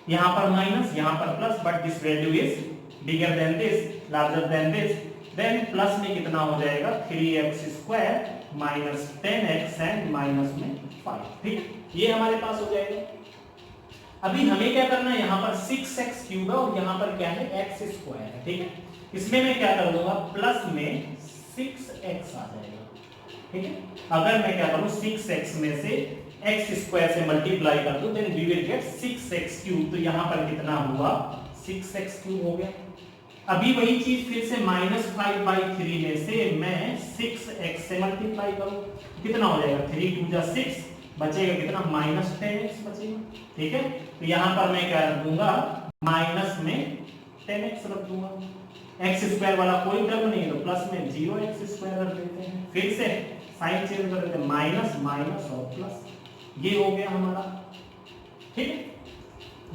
यहाँ पर माइनस, यहाँ पर plus, but this value is bigger than this, larger than this, then plus में कितना हो जाएगा, 3x square minus 10x and minus में 5। ठीक, ये हमारे पास हो जाएगा। अभी हमें क्या करना है, यहाँ पर 6x क्यूब है और यहाँ पर क्या है, x स्क्वायर है। ठीक है, इसमें मैं क्या कर दूंगा, प्लस में 6x आ जाएगा। ठीक है, अगर मैं क्या करूं, 6x में से x स्क्वायर से मल्टीप्लाई कर दूं then we will get 6x cube. तो यहाँ पर कितना हुआ, 6x क्यूब हो गया। अभी वही चीज फिर से माइनस 5/3 में से मैं 6x से मल्टीप्लाई करूं, कितना हो जाएगा, 3 2 जा 6, बचेगा कितना, माइनस 10x बचेगा। ठीक है, तो यहाँ पर मैं क्या रख दूंगा, माइनस में 10x रख दूंगा, x स्क्वायर वाला कोई टर्म नहीं है तो प्लस में 0x स्क्वायर रख देते हैं, फिर से साइन चेंज कर देते हैं, माइनस माइनस और प्लस, ये हो गया हमारा। ठीक है,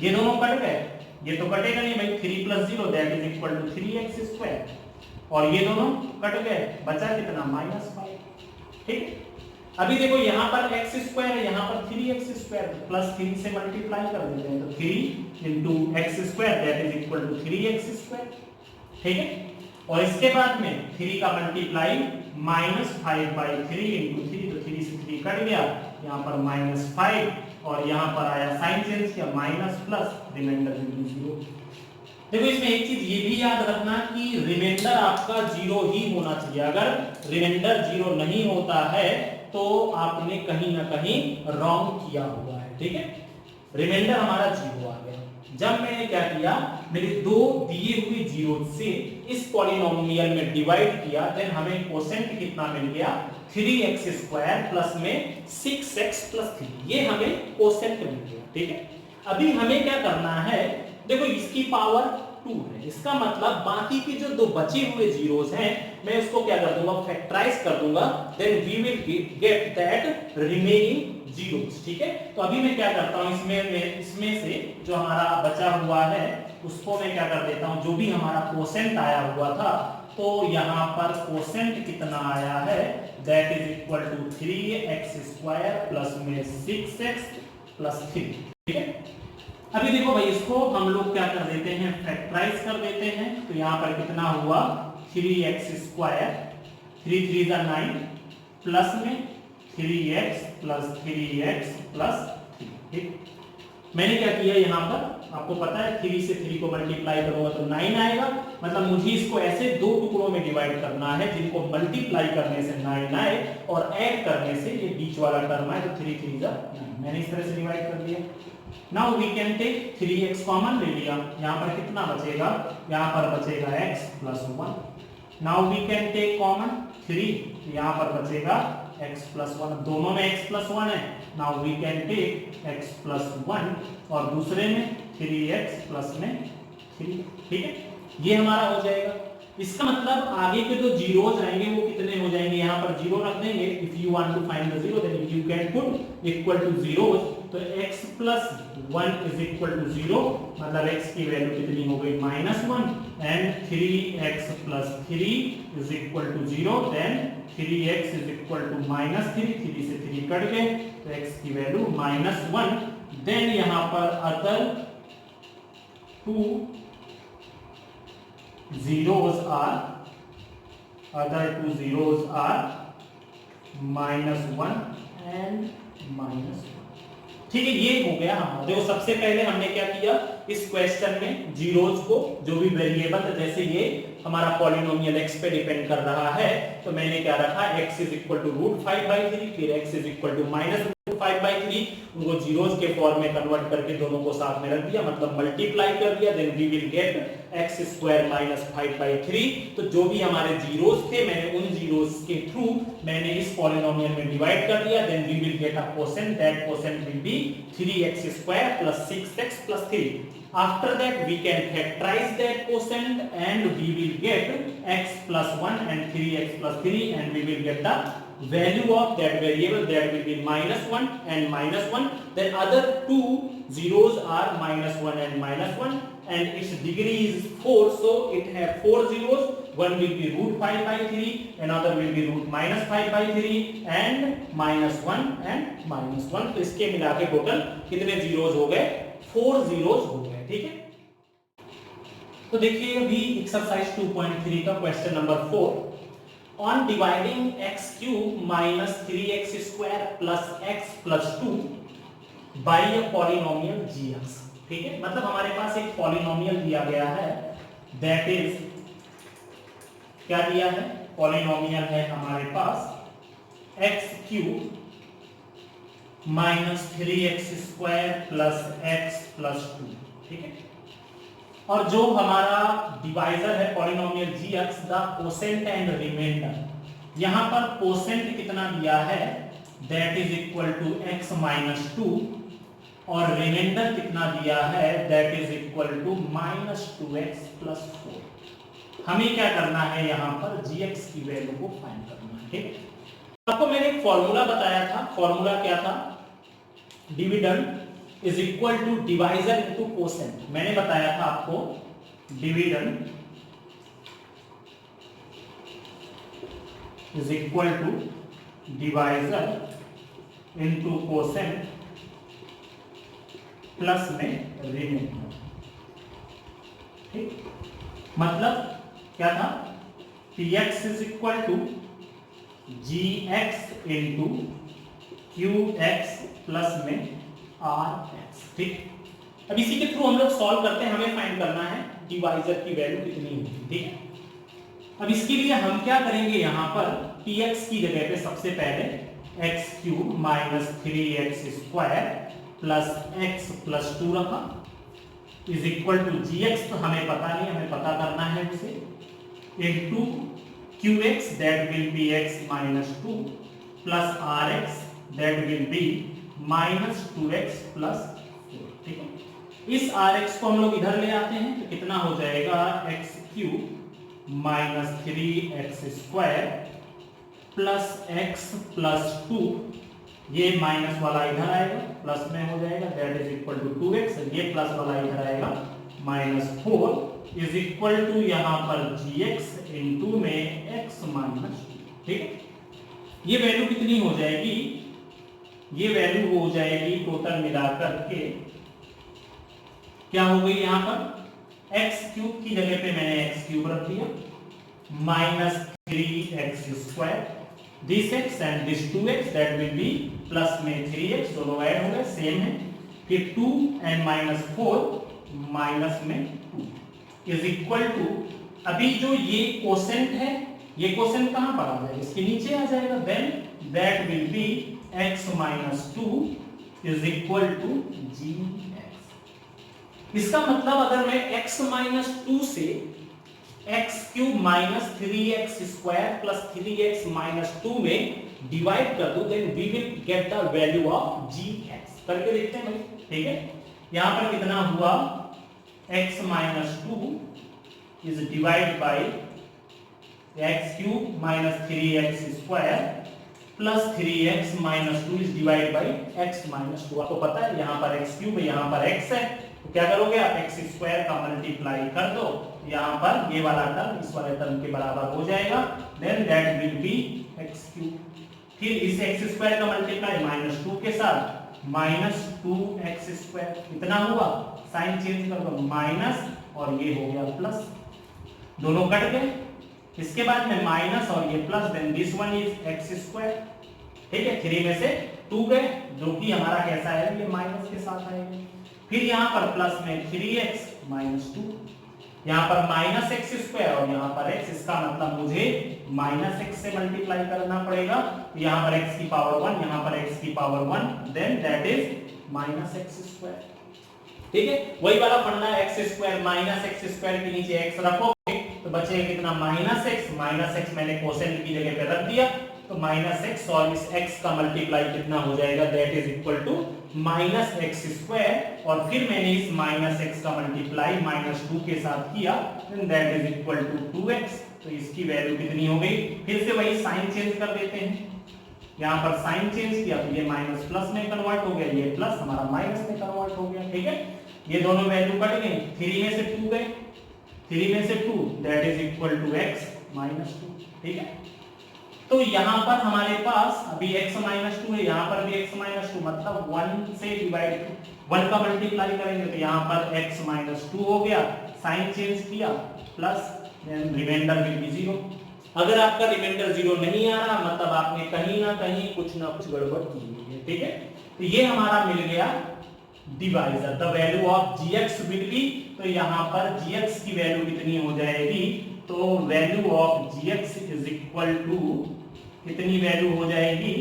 ये दोनों कट गए, ये तो कटेगा नहीं भाई, 3 plus 0 that is equal to 3x square, और ये दोनों कट गए, बचा कितना, माइनस 5। ठीक, अभी देखो यहाँ पर x स्क्वायर है, यहाँ पर 3x स्क्वायर, प्लस 3 से मल्टीप्लाई कर देते हैं, तो 3 into x square that is equal to 3x square. ठीक है, और इसके बाद में 3 का मल्टीप्लाई माइनस 5/3 इंटू 3, तो 3 से 3 कट गया, यहाँ पर माइनस 5 और यहाँ पर आया साइन चेंज किया, माइनस प्लस, रिमाइंडर बिल्कुल 0। देखो इसमें एक चीज ये भी याद रखना कि रिमाइंडर आपका 0 ही होना चाहिए। अगर रिमाइंडर 0 नहीं होता है तो आपने कहीं ना कहीं रॉन्ग किया हुआ है, ठीक है। रिमाइंडर हमारा 0 आ गया। जब मैंने क्या किया, मेरे दो दिए हुए जीरो से इस पॉलिनोमियल में डिवाइड किया, देन हमें कोसेंट कितना मिल गया, 3x² प्लस में 6x प्लस 3, ये हमें कोसेंट मिल गया, ठीक है। अभी हमें क्या करना है, देखो इसकी पावर 2 है, इसका मतलब बाकी के जो दो बचे हुए जीरोस हैं मैं उसको क्या कर दूंगा, फैक्टराइज कर दूंगा, then we will get that remaining zeros, ठीक है। तो अभी मैं क्या करता हूं, इसमें से जो हमारा बचा हुआ है उसको मैं क्या कर देता हूं, जो भी हमारा कोसेंट आया हुआ था, तो यहां पर कोसेंट कितना आया है, that is equal to 3x² plus में 6x प्लस 3, ठीक है। अभी देखो भाई, इसको हम लोग क्या कर देते हैं, फैक्टराइज कर देते हैं, तो यहां पर कितना हुआ, 3x², 3 3 9 प्लस में 3x प्लस 3x प्लस 3, ठीक। मैंने क्या किया यहाँ पर, आपको पता है 3 से 3 को मल्टीप्लाई करूंगा तो 9 आएगा, मतलब मुझे इसको ऐसे दो टुकड़ों में डिवाइड करना है जिनको मल्टीप्लाई करने से 9 आए और ऐड करने से ये बीच वाला टर्म आए, तो 3 3 9, मैंने इस तरह से डिवाइड कर दिया। Now we can take 3x common ले लिया, यहाँ पर कितना बचेगा, यहाँ पर बचेगा x plus 1। Now we can take common 3, यहाँ पर बचेगा x प्लस 1, दोनों में x प्लस 1 है। Now we can take x plus 1 और दूसरे में 3x प्लस में 3, ठीक है, ये हमारा हो जाएगा। इसका मतलब आगे के जो जीरोस आएंगे वो कितने हो जाएंगे, यहाँ पर जीरो रख देंगे, if you want to find the zero then you can put equal to zeros, तो x plus 1 is equal to 0, मतलब x की वैल्यू कितनी हो गई, -1, and 3x plus 3 is equal to 0, then 3x is equal to -3, 3 से 3 cut गए तो x की वैल्यू -1, देन यहाँ पर other to zeros are -1 and -1, ठीक है। ये हो गया हमारा। देखो सबसे पहले हमने क्या किया, इस क्वेश्चन में जीरोस को, जो भी वेरिएबल, जैसे ये हमारा पॉलिनोमियल x पे डिपेंड कर रहा है, तो मैंने क्या रखा, x इज इक्वल टू √5/3, फिर x इज इक्वल टू -√5/3, उनको जीरोस के फॉर्म में कन्वर्ट करके दोनों को साथ में रख दिया, मतलब मल्टीप्लाई कर दिया, then we will get x² minus 5/3। तो जो भी हमारे जीरोस थे, मैंने उन जीरोस के थ्रू मैंने इस पॉलिनोमियल में डिवाइड कर दिया, then we will get a quotient, that quotient will be 3x² plus 6x plus 3। After that we can factorize that quotient and we will get x plus 1 and 3x plus 3, and we will get the value of that variable, that will be -1 and -1. Then other two zeros are -1 and -1, and its degree is 4, so it have 4 zeros. One will be √5/3, another will be √-5/3 and -1 and -1। तो इसके मिला के total कितने zeros हो गए, 4 zeros हो गए, ठीक है। तो देखिए अभी एक्सरसाइज 2.3 का question number 4, on dividing x³ minus 3x² plus x plus 2 by a polynomial gx, ठीक है। मतलब हमारे पास एक पॉलिनोमियल दिया गया है, दैट इज क्या दिया है, पॉलिनोमियल है हमारे पास x³ minus 3x² plus x plus 2, ठीक है। और जो हमारा डिवाइजर है polynomial gx, the quotient and reminder, यहां पर कोसेंट कितना दिया है, that is equal to x minus 2, और रिमाइंडर कितना दिया है, that is equal to -2x plus 4। हमें क्या करना है, यहां पर gx की वैल्यू को फाइंड करना है, ठीक है। आपको मैंने एक फॉर्मूला बताया था, फॉर्मूला क्या था, dividend is equal to divisor into quotient. मैंने बताया था आपको, dividend is equal to divisor into quotient plus में रिमाइंडर, ठीक। मतलब क्या था, px is equal to gx into qx plus में rx, ठीक। अब इसी के थ्रू हम लोग सॉल्व करते हैं, हमें फाइंड करना है डिवाइजर की वैल्यू कितनी होगी, ठीक है। अब इसके लिए हम क्या करेंगे, यहां पर px की जगह पे सबसे पहले x cube minus 3x square plus x plus 2 रखा is equal to g x, तो हमें पता नहीं, हमें पता करना है उसे, into q x that will be x minus 2 plus r x that will be minus 2x plus 4। ठीक है, इस आर एक्स को हम लोग इधर ले आते हैं तो कितना हो जाएगा, x cube minus 3x square plus x plus 2, ये माइनस वाला इधर आएगा प्लस में हो जाएगा that is equal to 2x, ये प्लस वाला इधर आएगा माइनस 4 इज इक्वल टू यहाँ पर gx इनटू में x माइनस 2। ठीक है, ये वैल्यू कितनी हो जाएगी, ये वैल्यू हो जाएगी टोटल मिलाकर के क्या हो गई, यहाँ पर एक्स क्यूब की जगह पे मैंने एक्स क्यूब रख दिया minus 3x square this x and this 2x that will B plus में 3x, दोनों ऐड हो गए सेम है, फिर 2 एंड माइनस 4 माइनस में 2 इज इक्वल टू, अभी जो ये कोसेंट है, ये कोसेंट कहां पर आ जाएगा, इसके नीचे आ जाएगा, then that will be x minus 2 is equal to gx। इसका मतलब अगर मैं x माइनस 2 से x cube minus 3x square plus 3x minus 2 में डिवाइड कर दूं, then we will get the value of gx। करके देखते हैं भाई। ठीक है, यहां पर कितना हुआ, x minus 2 is divide by x cube minus 3x square plus 3x minus 2 is divide by x minus 2। आपको पता है यहाँ पर x क्यूब है, यहाँ पर x है, तो क्या करोगे आप x स्क्वायर का मल्टीप्लाई कर दो, यहाँ पर ये वाला टर्म इस वाले टर्म के बराबर हो जाएगा, then that will be x cube. फिर इस x स्क्वायर का मल्टीप्लाई माइनस 2 के साथ माइनस 2x स्क्वायर, इतना हुआ, साइन चेंज कर दो माइनस और ये हो गया प्लस, दोनों कट गए, इसके बाद में माइनस और ये plus, then this one is x square. ठीक है, 3 में से 2 गए, जो कि हमारा कैसा है, ये माइनस के साथ आएगा, फिर यहाँ पर प्लस में 3x माइनस 2, यहाँ पर माइनस एक्स स्क्वायर और यहाँ पर x, इसका मतलब मुझे माइनस x से मल्टीप्लाई करना पड़ेगा, यहाँ पर x की पावर 1, यहाँ पर x की power 1, then that is minus x square. ठीक है, वही वाला funda, x square minus x square के नीचे x रखोगे तो बचेगा कितना, माइनस एक्स मैंने कोसेंट की जगह पे रख दिया, तो माइनस एक्स और इस x का मल्टीप्लाई कितना हो जाएगा, that is equal to minus x square, और फिर मैंने इस माइनस एक्स का मल्टीप्लाई माइनस 2 के साथ किया, then that is equal to 2x, तो इसकी वैल्यू कितनी हो गई, फिर से वही साइन चेंज कर देते हैं, यहाँ पर साइन चेंज किया तो ये माइनस प्लस में कन्वर्ट हो गया, ये प्लस हमारा माइनस में कन्वर्ट हो गया। ठीक है, ये दोनों वैल्यू कट गई, 3 में से 2 गए, 3 में से 2 that is equal to x minus 2। ठीक है, तो यहाँ पर हमारे पास अभी x माइनस 2 है, यहाँ पर भी x माइनस 2, मतलब 1 से डिवाइड 1 का मल्टीप्लाई करेंगे तो यहाँ पर x माइनस 2 हो गया, साइन चेंज किया plus, then reminder will be 0। अगर आपका रिमाइंडर 0 नहीं आ रहा, मतलब आपने कहीं ना कहीं कुछ ना कुछ गड़बड़ की हुई है। ठीक है, तो ये हमारा मिल गया divisor, the value of gx will be, तो यहाँ पर gx की वैल्यू कितनी हो जाएगी, तो value of gx is equal to कितनी वैल्यू हो जाएगी,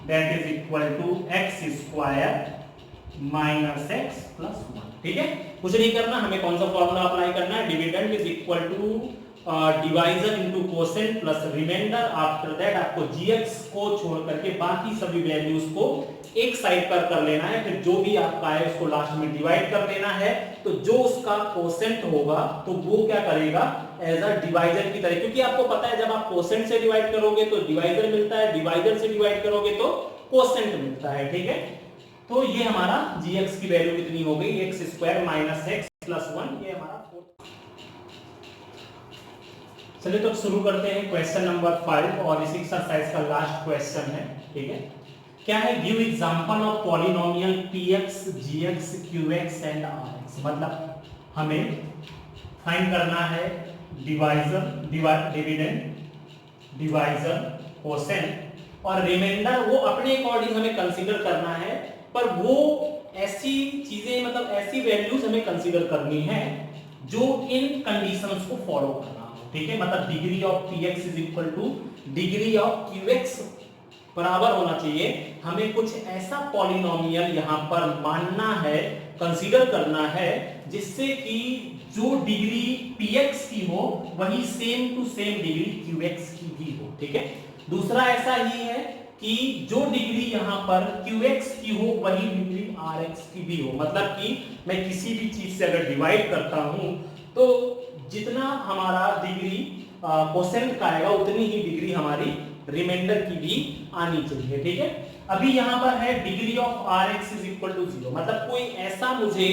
that is equal to x square minus x plus 1। ठीक है, कुछ नहीं करना, हमें कौन सा फॉर्मूला अप्लाई करना है, dividend is equal to divisor into quotient plus reminder. After that आपको gx को छोड़ करके बाकी सभी वैल्यूज को एक साइड पर कर लेना है, फिर जो भी आपका है उसको लास्ट में डिवाइड कर देना है, तो जो उसका कोसेंट होगा तो वो क्या करेगा, एज अ डिवाइजर की तरह, क्योंकि आपको पता है जब आप कोसेंट से डिवाइड करोगे तो डिवाइजर मिलता है, डिवाइजर से डिवाइड करोगे तो कोसेंट मिलता है। ठीक है, तो ये हमारा gx की वैल्यू कितनी हो गई, x square minus x plus 1, ये हमारा। चलिए तो शुरू करते हैं क्वेश्चन नंबर 5, और इस एक्सरसाइज का लास्ट क्वेश्चन है। ठीक है, क्या है, give example of polynomial px, gx, qx and rx। मतलब हमें फाइंड करना है डिवाइजर, डिविडेंड, डिवाइजर, कोसेंट और रिमाइंडर, वो अपने अकॉर्डिंग हमें कंसीडर करना है, पर वो ऐसी चीजें, मतलब ऐसी वैल्यूज हमें कंसीडर करनी है जो इन कंडीशंस को फॉलो करना हो। ठीक है, मतलब degree of px is equal to degree of qx बराबर होना चाहिए। हमें कुछ ऐसा पॉलिनोमियल यहाँ पर मानना है, कंसीडर करना है, जिससे कि जो डिग्री px की हो वही same to same degree qx की भी हो। ठीक है, दूसरा ऐसा ही है कि जो डिग्री यहाँ पर qx की हो वही डिग्री rx की भी हो। मतलब कि मैं किसी भी चीज से अगर डिवाइड करता हूं तो जितना हमारा डिग्री कोसेंट का आएगा उतनी ही डिग्री हमारी रिमाइंडर की भी आनी चाहिए। ठीक है, अभी यहाँ पर है degree of rx is equal to 0, मतलब कोई ऐसा मुझे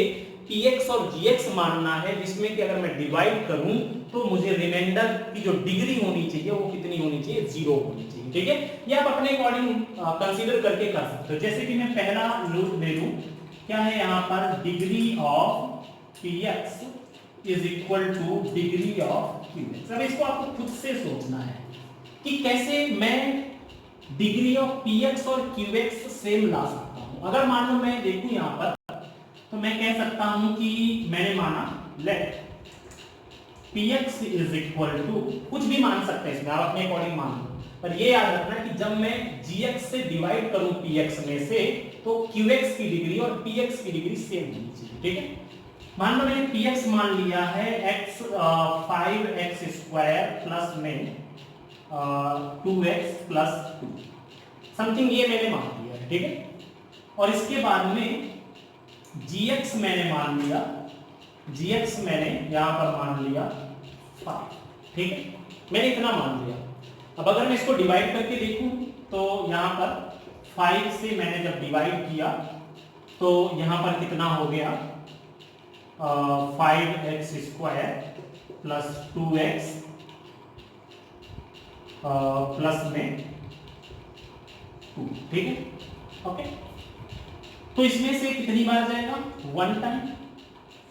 px और gx मानना है जिसमें कि अगर मैं डिवाइड करूं तो मुझे रिमाइंडर की जो डिग्री होनी चाहिए वो कितनी होनी चाहिए, 0 होनी चाहिए। ठीक है, ये आप अपने अकॉर्डिंग कंसीडर करके कर सकते हो। जैसे कि मैं पहला लूप ले लूं, क्या है यहाँ पर, degree of px is equal to degree of qx। अब इसको आपको खुद से सोचना है कि कैसे मैं डिग्री ऑफ px और qx सेम ला सकता हूं। अगर मान लो मैं देखूं यहां पर, तो मैं कह सकता हूं कि मैंने माना let px is equal to, कुछ भी मान सकते हैं इसमें, आप अपने अकॉर्डिंग मान लो, पर ये याद रखना कि जब मैं gx से डिवाइड करूं px में से तो qx की डिग्री और px की डिग्री सेम होनी चाहिए। ठीक है, मान लो मैंने px मान लिया है x 5x स्क्वायर प्लस में 2x प्लस 2 समथिंग, ये मैंने मान लिया है। ठीक है, और इसके बाद में gx मैंने मान लिया, gx मैंने यहां पर मान लिया 5। ठीक है, मैंने इतना मान लिया। अब अगर मैं इसको डिवाइड करके देखूं तो यहां पर 5 से मैंने जब डिवाइड किया तो यहां पर कितना हो गया, 5x square plus 2x plus में 2। ठीक है, ओके, तो इसमें से कितनी बार जाएगा, 1 टाइम,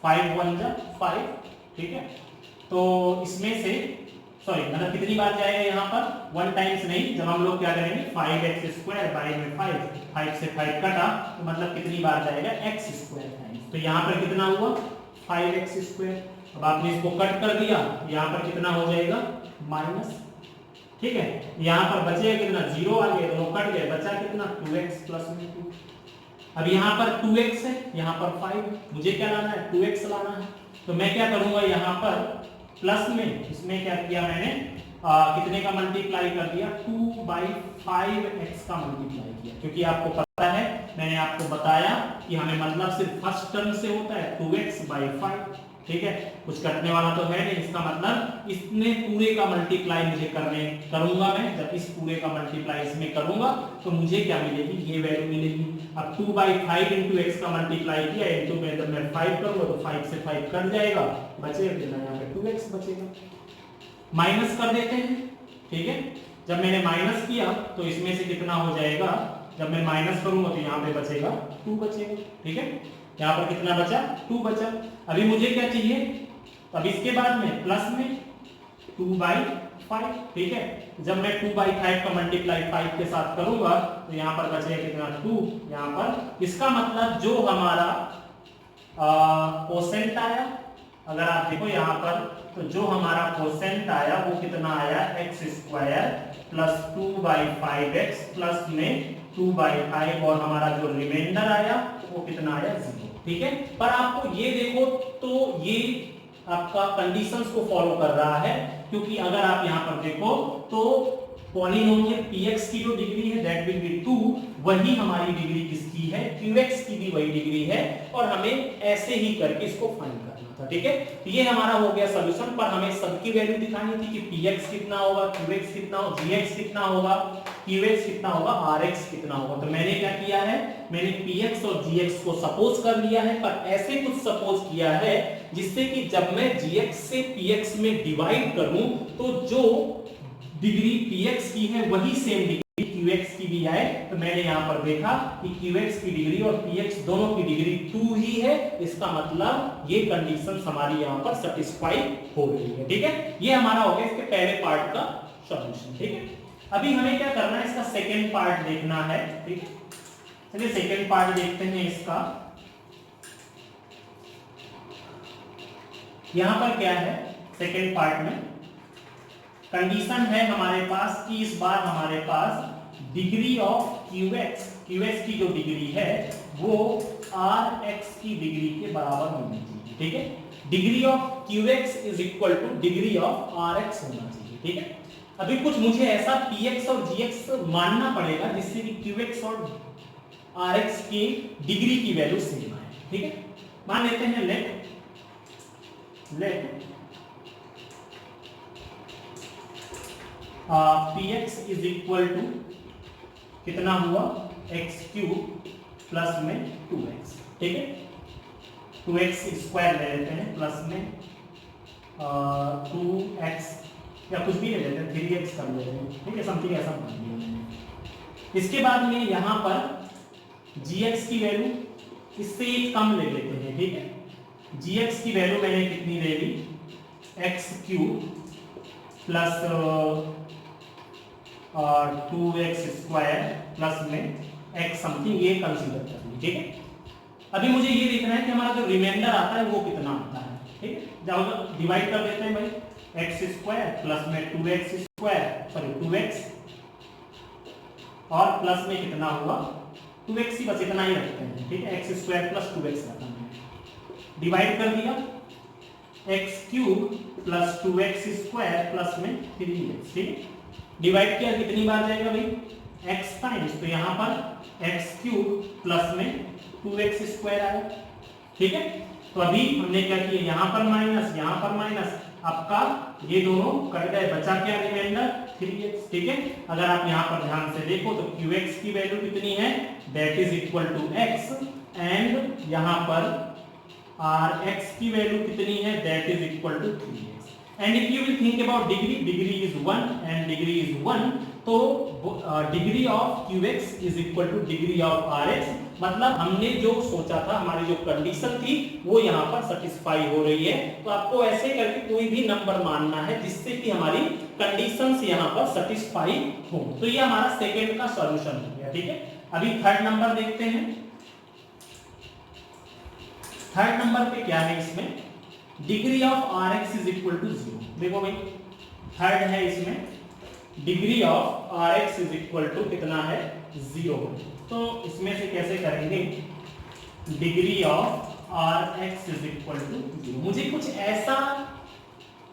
5 1 जा 5। ठीक है, तो इसमें से सॉरी मतलब कितनी बार जाएगा यहाँ पर, 1 टाइम्स नहीं, जब हम लोग क्या करेंगे 5x स्क्वायर बाई में 5 से 5 कटा तो मतलब कितनी बार जाएगा, x स्क्वायर टाइम्स। तो यहाँ पर कितना हुआ, 5x स्क्वायर। अब आपने इसको कट कर दिया, यहाँ पर कितना हो जाएगा, माइनस। ठीक है, यहाँ पर बचेगा कितना, 0 आ गया, दोनों कट गए, बचा कितना, 2x प्लस में 2। अब यहाँ पर 2x है, यहाँ पर 5 है, मुझे क्या लाना है, 2x लाना है। तो मैं क्या करूंगा, यहाँ पर प्लस में, इसमें क्या किया मैंने, कितने का मल्टीप्लाई कर दिया, 2/5x का मल्टीप्लाई किया, क्योंकि आपको पता है, मैंने आपको बताया कि हमें मतलब सिर्फ फर्स्ट टर्म से होता है 2x/5। ठीक है, कुछ कटने वाला तो है नहीं, इसका मतलब इसने पूरे का मल्टीप्लाई मुझे करूंगा मैं, जब इस पूरे का मल्टीप्लाई इसमें करूंगा तो मुझे क्या मिलेगी, ये वैल्यू मिलेगी। अब 2/5 इंटू एक्स का मल्टीप्लाई किया, इंटू में जब मैं 5 करूंगा तो 5 से 5 कट जाएगा, बचेगा कितना, यहाँ पे 2x बचेगा। माइनस कर देते हैं। ठीक है, जब मैंने माइनस किया तो इसमें से कितना हो जाएगा, जब मैं माइनस करूंगा तो यहाँ पे बचेगा 2 बचेगा। ठीक है, यहाँ पर कितना बचा, 2 बचा। अभी मुझे क्या चाहिए, अब इसके बाद में प्लस में 2/5। ठीक है, जब मैं 2/5 का मल्टीप्लाई 5 के साथ करूंगा तो यहाँ पर बचेगा कितना, 2। यहाँ पर इसका मतलब जो हमारा कोसेंट आया, अगर आप देखो यहाँ पर, तो जो हमारा कोसेंट आया वो कितना आया, x square plus 2/5x plus में 2/5, और हमारा जो रिमाइंडर आया वो कितना आया, 0। ठीक है, पर आपको ये देखो तो ये आपका कंडीशंस को फॉलो कर रहा है, क्योंकि अगर आप यहां पर देखो तो पॉलिनोमियल px की जो डिग्री है दैट विल बी 2, वही हमारी डिग्री किसकी है, qx की भी वही डिग्री है, और हमें ऐसे ही करके इसको फाइंड करना था। ठीक है, तो ये हमारा हो गया सॉल्यूशन, पर हमें सबकी वैल्यू दिखानी थी कि px कितना होगा, qx कितना होगा, gx कितना होगा, qx कितना होगा, rx कितना होगा। तो मैंने क्या किया है, मैंने px और gx को सपोज कर लिया है, पर ऐसे कुछ सपोज किया है जिससे कि जब मैं gx से px में डिवाइड करूं तो जो डिग्री px की है वही सेम डिग्री qx की भी आए। तो मैंने यहां पर देखा कि qx की डिग्री और px दोनों की डिग्री 2 ही है, इसका मतलब ये कंडीशन हमारी यहां पर सेटिस्फाई हो रही है। ठीक है, ये हमारा हो गया इसके पहले पार्ट का सॉल्यूशन। ठीक है, अभी हमें क्या करना है, इसका सेकेंड पार्ट देखना है। ठीक है, चलिए सेकेंड पार्ट देखते हैं इसका। यहां पर क्या है, सेकेंड पार्ट में कंडीशन है हमारे पास कि इस बार हमारे पास डिग्री ऑफ क्यूएक्स की जो डिग्री है वो आर एक्स की डिग्री के बराबर होनी चाहिए, ठीक है। Degree of q x is equal to degree of r x होना चाहिए, ठीक है। अभी कुछ मुझे ऐसा px और gx मानना पड़ेगा जिससे कि qx और rx की डिग्री की वैल्यू सेम आए, ठीक है। मान लेते हैं let px is equal to कितना हुआ x क्यूब प्लस में 2x, ठीक है। 2x स्क्वायर ले लेते हैं प्लस में 2x या कुछ भी ले लेते हैं 3x कर लेते हैं, ठीक है, समथिंग ऐसा मान लिया मैंने। इसके बाद में यहाँ पर gx की वैल्यू इससे एक कम ले लेते हैं, ठीक है। gx की वैल्यू मैंने कितनी ले ली x cube plus 2x square plus में x समथिंग, ये कंसीडर कर ली, ठीक है। अभी मुझे ये देखना है कि हमारा जो रिमाइंडर आता है वो कितना आता है, ठीक है। जब डिवाइड कर देते हैं भाई x स्क्वायर प्लस में 2x स्क्वायर सॉरी 2x और प्लस में कितना हुआ 2x ही, बस इतना ही रखते हैं, ठीक है। x स्क्वायर प्लस 2x रखना है, डिवाइड कर दिया x cube plus 2x square plus में 3x, ठीक है। डिवाइड किया कितनी बार जाएगा भाई x टाइम्स, तो यहाँ पर x क्यूब प्लस में 2x स्क्वायर आया, ठीक है। तो अभी हमने क्या किया, यहाँ पर माइनस, आपका ये दोनों कट गए, बचा क्या रिमाइंडर 3x, ठीक है। अगर आप यहाँ पर ध्यान से देखो तो qx की वैल्यू कितनी है that is equal to x and यहाँ पर rx की वैल्यू कितनी है that is equal to 3x। And if you will think about degree is 1 and degree is 1, तो degree of qx is equal to degree of rx, मतलब हमने जो सोचा था, हमारी जो कंडीशन थी वो यहाँ पर सेटिस्फाई हो रही है। तो आपको ऐसे करके कोई भी नंबर मानना है जिससे कि हमारी कंडीशंस यहाँ पर सेटिस्फाई हो। तो ये हमारा सेकंड का सॉल्यूशन हो गया, ठीक है। अभी थर्ड नंबर देखते हैं। थर्ड नंबर पे क्या है, इसमें degree of rx is equal to 0। देखो भाई थर्ड है, इसमें degree of rx is equal to कितना है 0। तो इसमें से कैसे करेंगे, degree of rx is equal to 0। मुझे कुछ ऐसा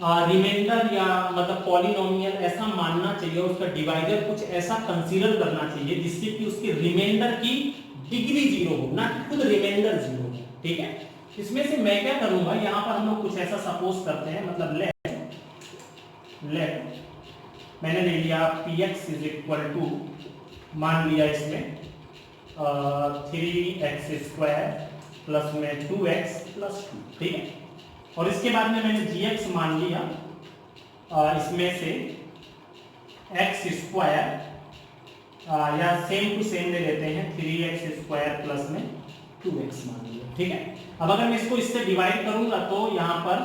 रिमाइंडर या मतलब पॉलिनोमियल ऐसा मानना चाहिए, उसका डिवाइजर कुछ ऐसा कंसीडर करना चाहिए जिससे कि उसके रिमाइंडर की डिग्री 0 हो, ना कि खुद रिमाइंडर 0 हो, ठीक है। इसमें से मैं क्या करूंगा, यहाँ पर हम लोग कुछ ऐसा सपोज करते हैं, मतलब लेट मैंने ले लिया px इज इक्वल टू, मान लिया इसमें 3x स्क्वायर प्लस में 2x प्लस 2, ठीक है। और इसके बाद में मैंने gx मान लिया इसमें से x स्क्वायर या सेम टू सेम ले लेते हैं 3x स्क्वायर प्लस में 2x मान लिया, ठीक है। अब अगर मैं इसको इससे डिवाइड करूंगा तो यहाँ पर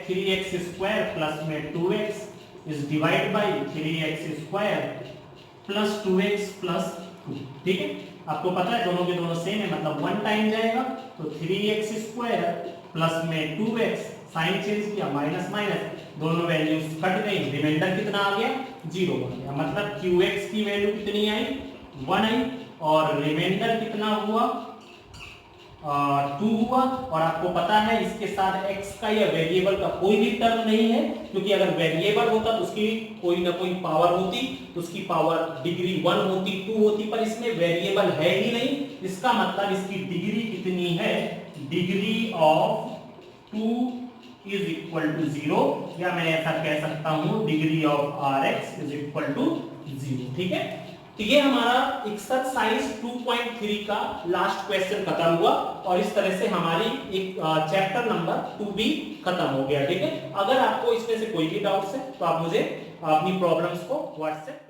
3x स्क्वायर प्लस में 2x is divide by 3x square plus 2x plus 2, ठीक है। आपको पता है दोनों के दोनों सेम है, मतलब 1 टाइम जाएगा तो 3x स्क्वायर प्लस में 2x, साइन चेंज किया माइनस माइनस, दोनों वैल्यूज कट गई, रिमाइंडर कितना आ गया 0 आ गया, मतलब qx की वैल्यू कितनी आई 1 आई और रिमाइंडर कितना हुआ 2 हुआ। और आपको पता है इसके साथ x का या वेरिएबल का कोई भी टर्म नहीं है, क्योंकि अगर वेरिएबल होता तो उसकी कोई ना कोई पावर होती, तो उसकी पावर डिग्री 1 होती 2 होती, पर इसमें वेरिएबल है ही नहीं। इसका मतलब इसकी डिग्री कितनी है, degree of 2 is equal to 0, या मैं ऐसा कह सकता हूं degree of rx is equal to 0, ठीक है। तो ये हमारा एक्सरसाइज 2.3 का लास्ट क्वेश्चन खत्म हुआ और इस तरह से हमारी एक चैप्टर नंबर 2 भी खत्म हो गया, ठीक है। अगर आपको इसमें से कोई भी डाउट्स है तो आप मुझे अपनी प्रॉब्लम्स को व्हाट्सएप